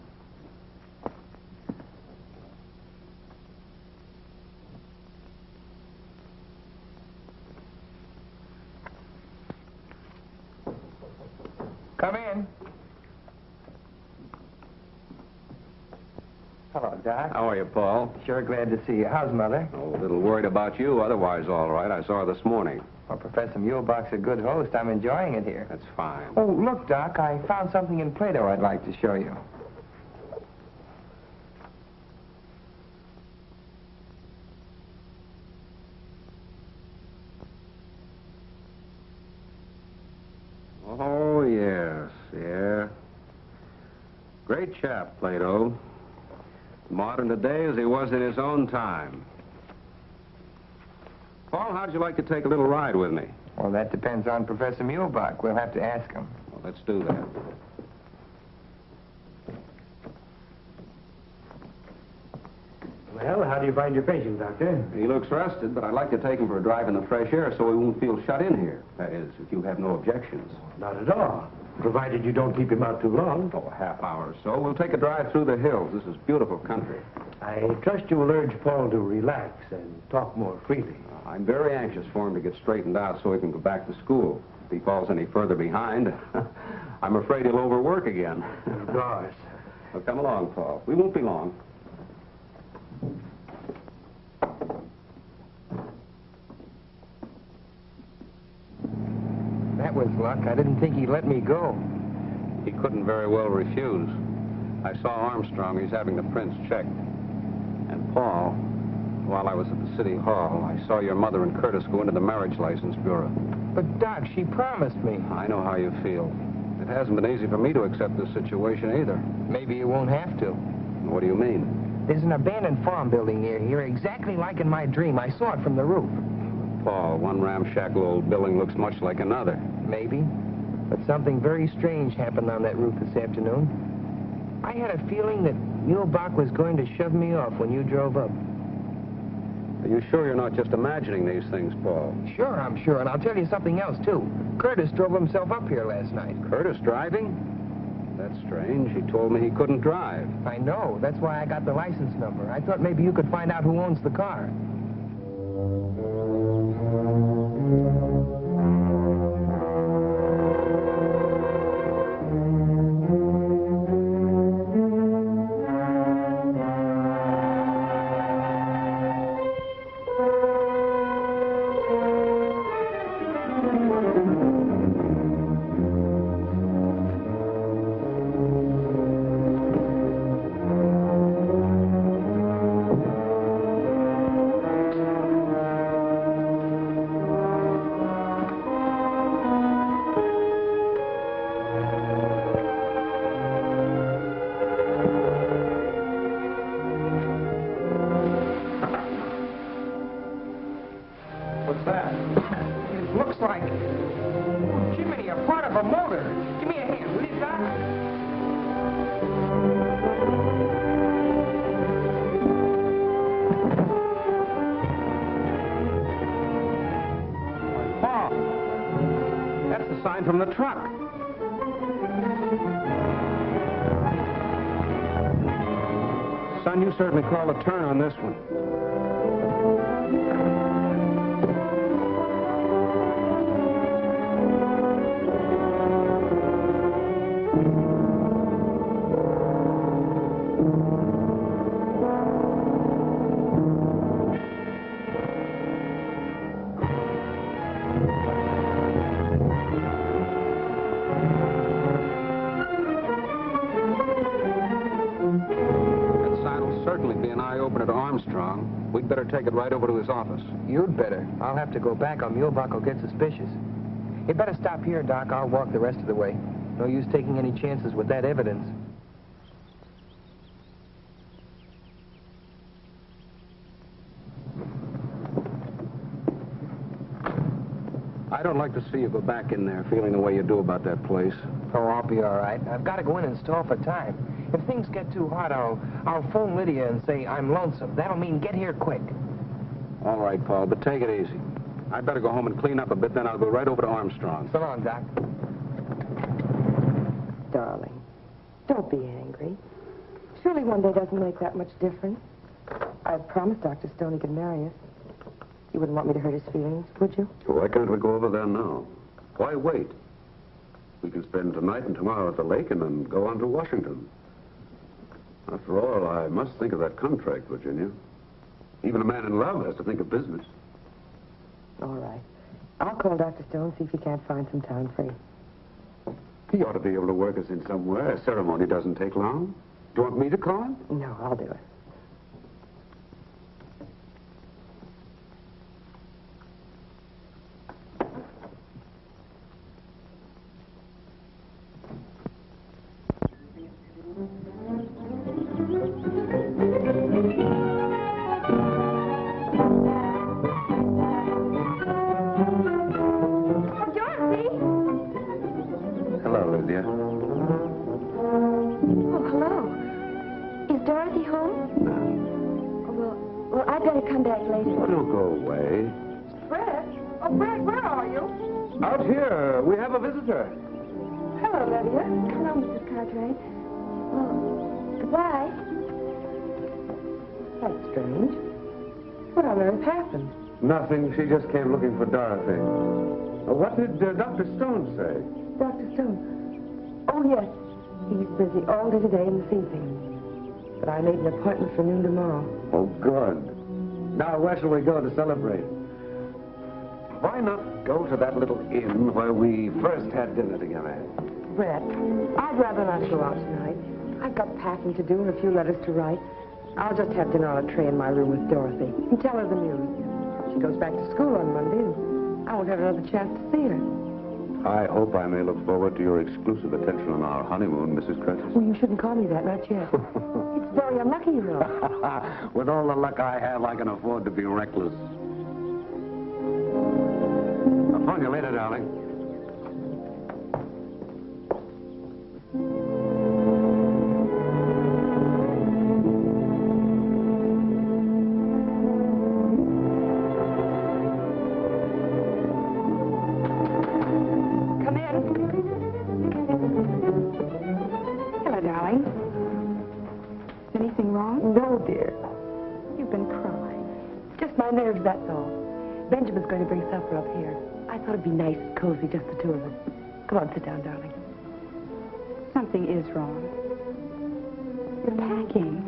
Come in. Hello, Doc. How are you, Paul? Sure glad to see you. How's Mother? Oh, a little worried about you. Otherwise, all right. I saw her this morning. Well, Professor Muehlbach's a good host. I'm enjoying it here. That's fine. Oh, look, Doc, I found something in Plato I'd like to show you. Oh, yes, yeah. Great chap, Plato. Modern today as he was in his own time. Paul, how'd you like to take a little ride with me? Well, that depends on Professor Muehlbach. We'll have to ask him. Well, let's do that. Well, how do you find your patient, Doctor? He looks rested, but I'd like to take him for a drive in the fresh air so he won't feel shut in here. That is, if you have no objections. Not at all. Provided you don't keep him out too long. Oh, a half hour or so. We'll take a drive through the hills. This is beautiful country. I trust you will urge Paul to relax and talk more freely. I'm very anxious for him to get straightened out so he can go back to school. If he falls any further behind, I'm afraid he'll overwork again. Of course. Well, come along, Paul. We won't be long. That was luck. I didn't think he'd let me go. He couldn't very well refuse. I saw Armstrong. He's having the prints checked. And Paul, while I was at the city hall, I saw your mother and Curtis go into the marriage license bureau. But, Doc, she promised me. I know how you feel. It hasn't been easy for me to accept this situation either. Maybe you won't have to. What do you mean? There's an abandoned farm building near here, exactly like in my dream. I saw it from the roof. Paul, one ramshackle old building looks much like another. Maybe. But something very strange happened on that roof this afternoon. I had a feeling that Muehlbach was going to shove me off when you drove up. Are you sure you're not just imagining these things, Paul? Sure, I'm sure. And I'll tell you something else, too. Curtis drove himself up here last night. Curtis driving? That's strange. He told me he couldn't drive. I know. That's why I got the license number. I thought maybe you could find out who owns the car. sign from the truck. Son, you certainly called a turn on this one. We'd better take it right over to his office. You'd better. I'll have to go back or Muehlbach will get suspicious. You'd better stop here, Doc. I'll walk the rest of the way. No use taking any chances with that evidence. I don't like to see you go back in there feeling the way you do about that place. Oh, I'll be all right. I've got to go in and stall for time. If things get too hot, I'll phone Lydia and say I'm lonesome. That'll mean get here quick. All right, Paul, but take it easy. I'd better go home and clean up a bit, then I'll go right over to Armstrong. So long, Doc. Darling, don't be angry. Surely one day doesn't make that much difference. I've promised Dr. Stone he could marry us. You wouldn't want me to hurt his feelings, would you? Why can't we go over there now? Why wait? We can spend tonight and tomorrow at the lake and then go on to Washington. After all, I must think of that contract, Virginia. Even a man in love has to think of business. All right. I'll call Dr. Stone, see if he can't find some time free. He ought to be able to work us in somewhere. A ceremony doesn't take long. Do you want me to call him? No, I'll do it. Hello, Lydia. Hello, Mrs. Cartwright. Well, goodbye. That's strange. What on earth happened? Nothing. She just came looking for Dorothy. What did Dr. Stone say? Dr. Stone? Oh, yes. He's busy all day today and this evening. But I made an appointment for noon tomorrow. Oh, good. Now, where shall we go to celebrate? Why not go to that little inn where we first had dinner together? Brett, I'd rather not go out tonight. I've got packing to do and a few letters to write. I'll just have dinner on a tray in my room with Dorothy and tell her the news. She goes back to school on Monday, and I won't have another chance to see her. I hope I may look forward to your exclusive attention on our honeymoon, Mrs. Curtis. Well, you shouldn't call me that, not yet. It's very unlucky, you know. With all the luck I have, I can afford to be reckless. I'll phone you later, darling. Come in. Hello, darling. Is anything wrong? No, dear. You've been crying. Just my nerves, that's all. Benjamin's going to bring supper up here. I thought it'd be nice and cozy, just the two of us. Come on, sit down, darling. Something is wrong. You're packing.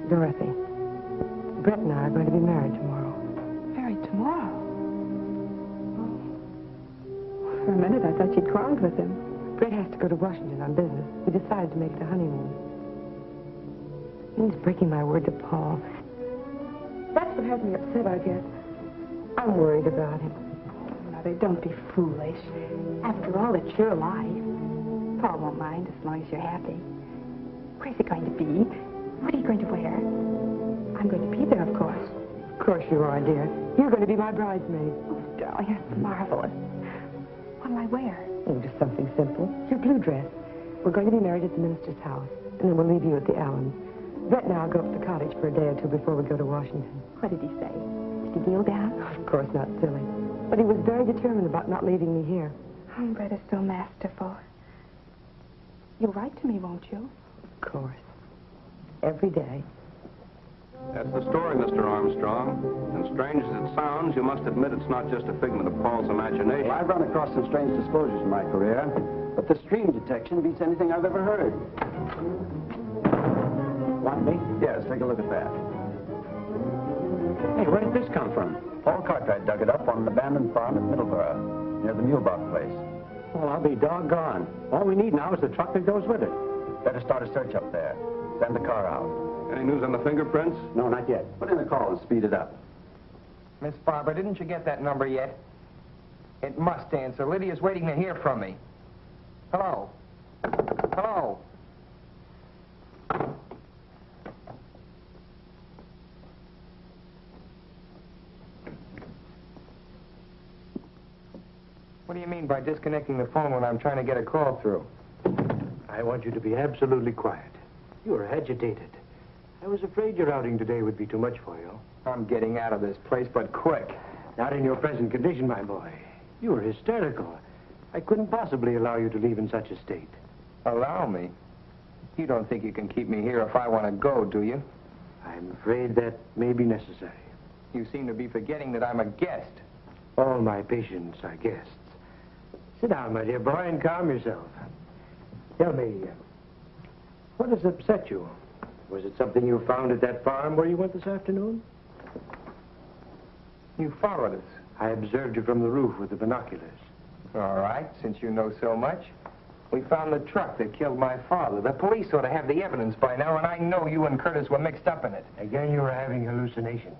Dorothy, Brett and I are going to be married tomorrow. Married tomorrow? Oh. For a minute, I thought you'd quarreled with him. Brett has to go to Washington on business. We decided to make it a honeymoon. It means breaking my word to Paul. That's what has me upset, I guess. I'm worried about him. Mother, don't be foolish. After all, it's your life. Paul won't mind as long as you're happy. Where's he going to be? What are you going to wear? I'm going to be there, of course. Of course you are, dear. You're going to be my bridesmaid. Oh, darling, that's marvelous. What do I wear? Oh, just something simple. Your blue dress. We're going to be married at the minister's house, and then we'll leave you at the Allens. Brett and I'll go up to the cottage for a day or two before we go to Washington. What did he say? Did he kneel down? Of course, not silly. But he was very determined about not leaving me here. Brett is so masterful. You'll write to me, won't you? Of course. Every day. That's the story, Mr. Armstrong. And strange as it sounds, you must admit it's not just a figment of Paul's imagination. Well, I've run across some strange disclosures in my career, but the stream detection beats anything I've ever heard. Want me? Yes, take a look at that. Hey, where did this come from? Paul Cartwright dug it up on an abandoned farm at Middleborough, near the Mulebach place. Well, I'll be doggone. All we need now is the truck that goes with it. Better start a search up there. Send the car out. Any news on the fingerprints? No, not yet. Put in a call and speed it up. Miss Farber, didn't you get that number yet? It must answer. Lydia's waiting to hear from me. Hello? Hello? What do you mean by disconnecting the phone when I'm trying to get a call through? I want you to be absolutely quiet. You are agitated. I was afraid your outing today would be too much for you. I'm getting out of this place, but quick. Not in your present condition, my boy. You are hysterical. I couldn't possibly allow you to leave in such a state. Allow me? You don't think you can keep me here if I want to go, do you? I'm afraid that may be necessary. You seem to be forgetting that I'm a guest. All my patients are guests. Sit down, my dear boy, and calm yourself. Tell me, what has upset you? Was it something you found at that farm where you went this afternoon? You followed us. I observed you from the roof with the binoculars. All right, since you know so much. We found the truck that killed my father. The police ought to have the evidence by now, and I know you and Curtis were mixed up in it. Again, you were having hallucinations.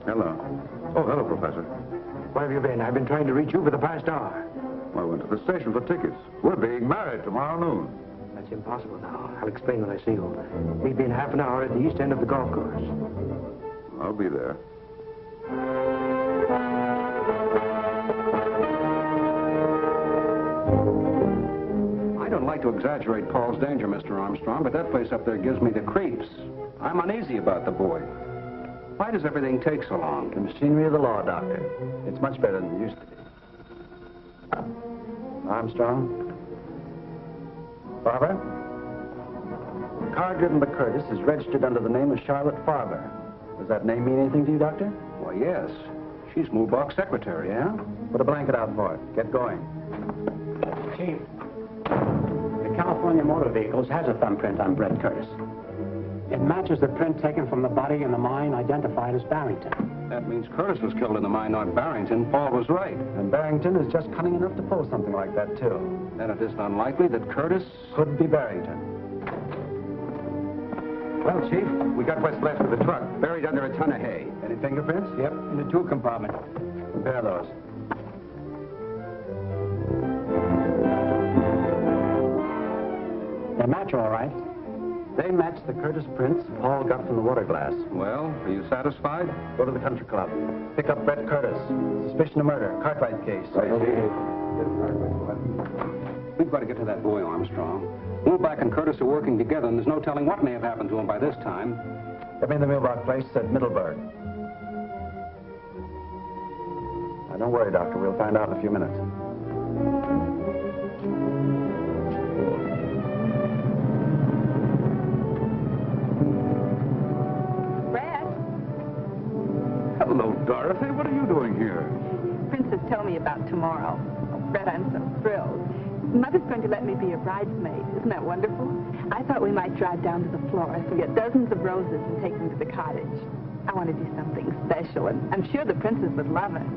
Hello. Oh, hello, Professor. Where have you been? I've been trying to reach you for the past hour. I went to the station for tickets. We're being married tomorrow noon. That's impossible now. I'll explain when I see you. Meet me in half an hour at the east end of the golf course. I'll be there. I don't like to exaggerate Paul's danger, Mr. Armstrong, but that place up there gives me the creeps. I'm uneasy about the boy. Why does everything take so long? The machinery of the law, Doctor. It's much better than it used to be. Armstrong? Farber? The car driven by Curtis is registered under the name of Charlotte Farber. Does that name mean anything to you, Doctor? Why, yes. She's Mulebach's secretary. Yeah? Put a blanket out for it. Get going. Chief, the California Motor Vehicles has a thumbprint on Brett Curtis. It matches the print taken from the body in the mine identified as Barrington. That means Curtis was killed in the mine, not Barrington. Paul was right. And Barrington is just cunning enough to pull something like that, too. Then it isn't unlikely that Curtis... Could be Barrington. Well, Chief, we got what's left of the truck, buried under a ton of hay. Any fingerprints? Yep, in the tool compartment. Compare those. They match all right. They match the Curtis prints Paul got from the water glass. Well, are you satisfied? Go to the country club. Pick up Brett Curtis. Suspicion of murder. Cartwright case. We've got to get to that boy, Armstrong. Mulebach and Curtis are working together, and there's no telling what may have happened to him by this time. Get me in the Mulebach place at Middleburg. Now, don't worry, Doctor. We'll find out in a few minutes. Hello, Dorothy. What are you doing here? Princess told me about tomorrow. Oh, Brett, I'm so thrilled. Mother's going to let me be a bridesmaid. Isn't that wonderful? I thought we might drive down to the florist and get dozens of roses and take them to the cottage. I want to do something special, and I'm sure the princess would love it.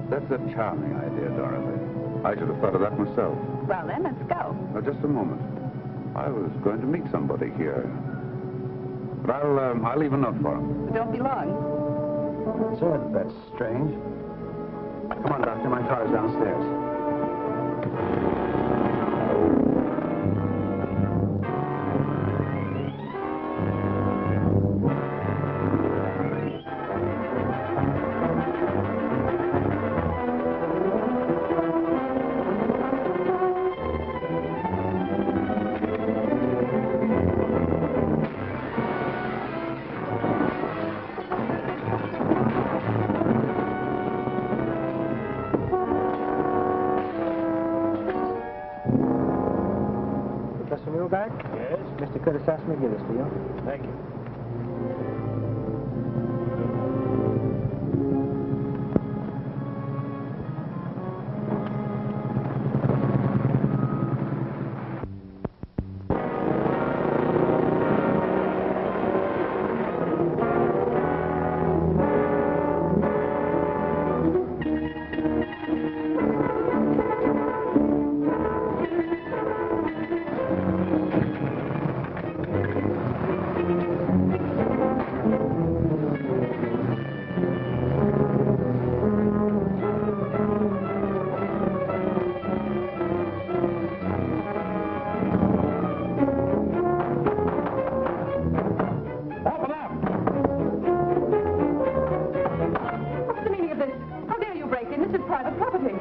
That's a charming idea, Dorothy. I should have thought of that myself. Well, then, let's go. Now, just a moment. I was going to meet somebody here. But I'll leave a note for him. But don't be long. Sir, that's strange. Come on, Doctor. My car's downstairs. back? Yes? Mr. Curtis asked me to give this to you. Thank you.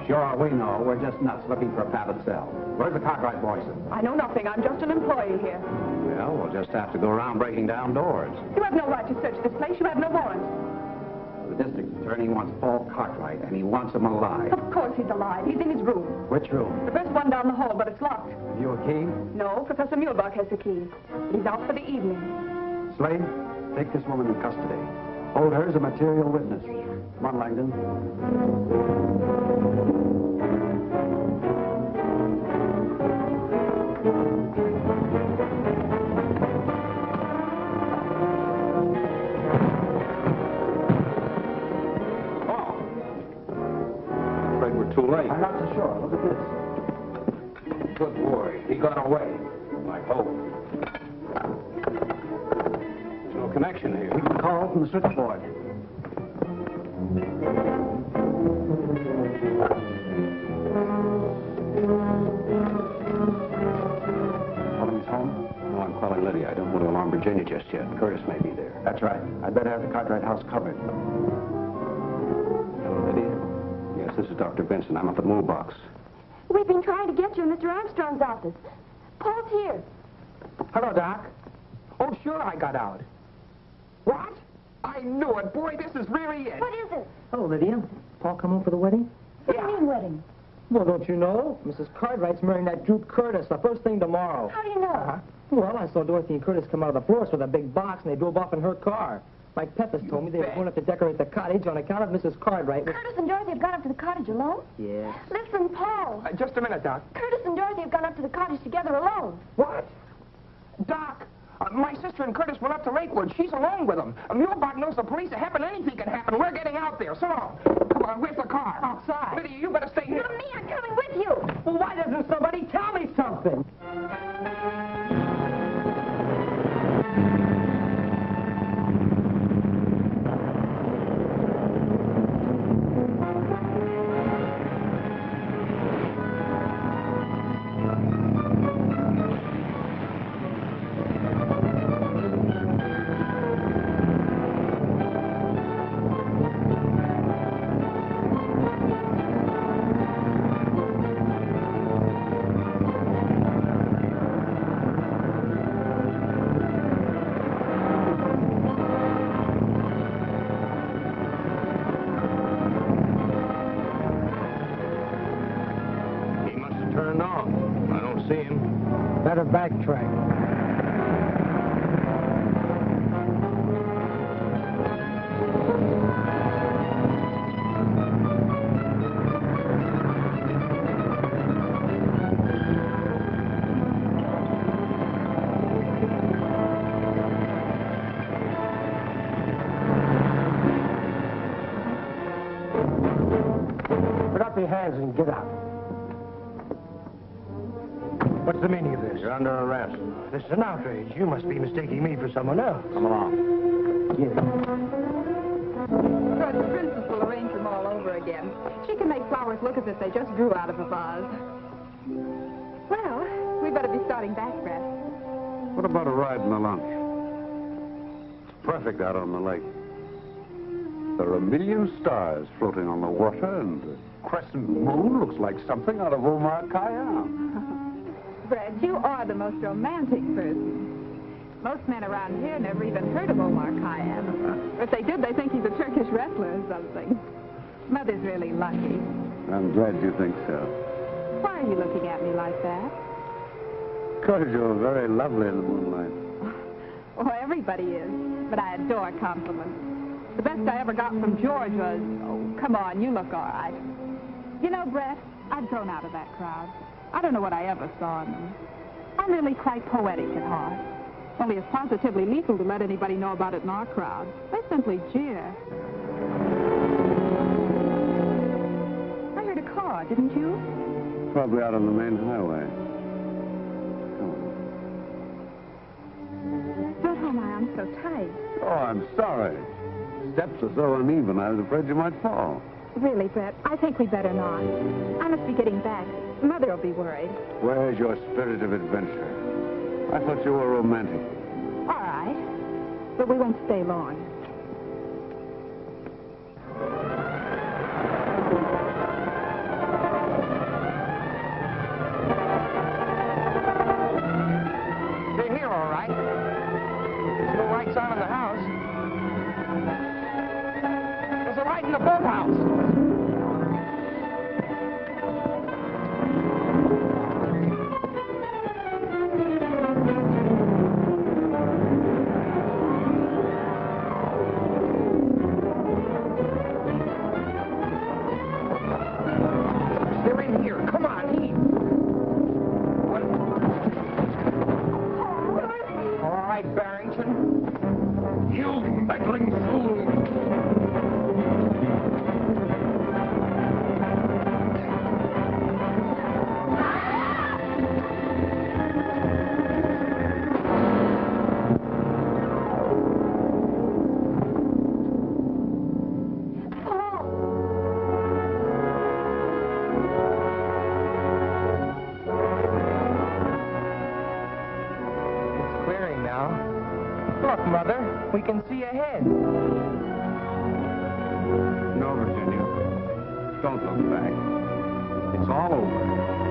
Sure, we know. We're just nuts looking for a padded cell. Where's the Cartwright boys? I know nothing. I'm just an employee here. Well, we'll just have to go around breaking down doors. You have no right to search this place. You have no warrant. The district attorney wants Paul Cartwright, and he wants him alive. Of course he's alive. He's in his room. Which room? The first one down the hall, but it's locked. Have you a key? No, Professor Muehlbach has the key. He's out for the evening. Slade, take this woman in custody. Hold her as a material witness. Come on, Langdon. Too late. I'm not so sure. Look at this. Good boy. He got away. I hope. There's no connection here. Call from the switchboard. Holmes home? No, I'm calling Lydia. I don't want to alarm Virginia just yet. Curtis may be there. That's right. I'd better have the Cartwright house covered. Hello, Lydia. Yes, this is Dr. Benson. I'm up at Muehlbach's. We've been trying to get you in Mr. Armstrong's office. Paul's here. Hello, Doc. Oh, sure, I got out. What? I knew it. Boy, this is really it. What is it? Hello, Lydia. Paul come home for the wedding? What do you mean, wedding? Well, don't you know? Mrs. Cartwright's marrying that Duke Curtis the first thing tomorrow. How do you know? Well, I saw Dorothy and Curtis come out of the florist with a big box, and they drove off in her car. Mike Peppers told me they were going up to decorate the cottage on account of Mrs. Cartwright. Curtis and Dorothy have gone up to the cottage alone? Yes. Listen, Paul. Just a minute, Doc. Curtis and Dorothy have gone up to the cottage together alone. What? Doc, my sister and Curtis went up to Lakewood. She's alone with them. Muehlbach knows the police are happen. Anything can happen. We're getting out there. So long. Come on, where's the car? Outside. Lydia, you better stay here. Not me. I'm coming with you. Well, why doesn't somebody tell me something? Better backtrack. Put up your hands and get out. What's the meaning of this? You're under arrest. This is an outrage. You must be mistaking me for someone else. Come along. Yeah. Good, the princess will arrange them all over again. She can make flowers look as if they just grew out of a vase. Well, we better be starting back, Brett. What about a ride in the lunch? It's perfect out on the lake. There are a million stars floating on the water, and the crescent moon looks like something out of Ulmer. Brett, you are the most romantic person. Most men around here never even heard of Omar Khayyam. If they did, they think he's a Turkish wrestler or something. Mother's really lucky. I'm glad you think so. Why are you looking at me like that? course, you're very lovely in the moonlight. Oh, everybody is, but I adore compliments. The best I ever got from George was, oh, come on, you look all right. You know, Brett, I've grown out of that crowd. I don't know what I ever saw in them. I'm really quite poetic at heart. Only it's positively lethal to let anybody know about it in our crowd. They simply jeer. I heard a car, didn't you? Probably out on the main highway. Don't hold my arm so tight. Oh, I'm sorry. Steps are so uneven, I was afraid you might fall. Really, Brett, I think we better not. I must be getting back. Mother will be worried. Where's your spirit of adventure? I thought you were romantic. All right, but we won't stay long. They're here, all right. There's no lights on in the house. There's a light in the boathouse. They're in here. Come on, Heath. All right, Barrington. You meddling fool. It's clearing now. Look, Mother, we can see ahead. No, Virginia. Don't look back. It's all over.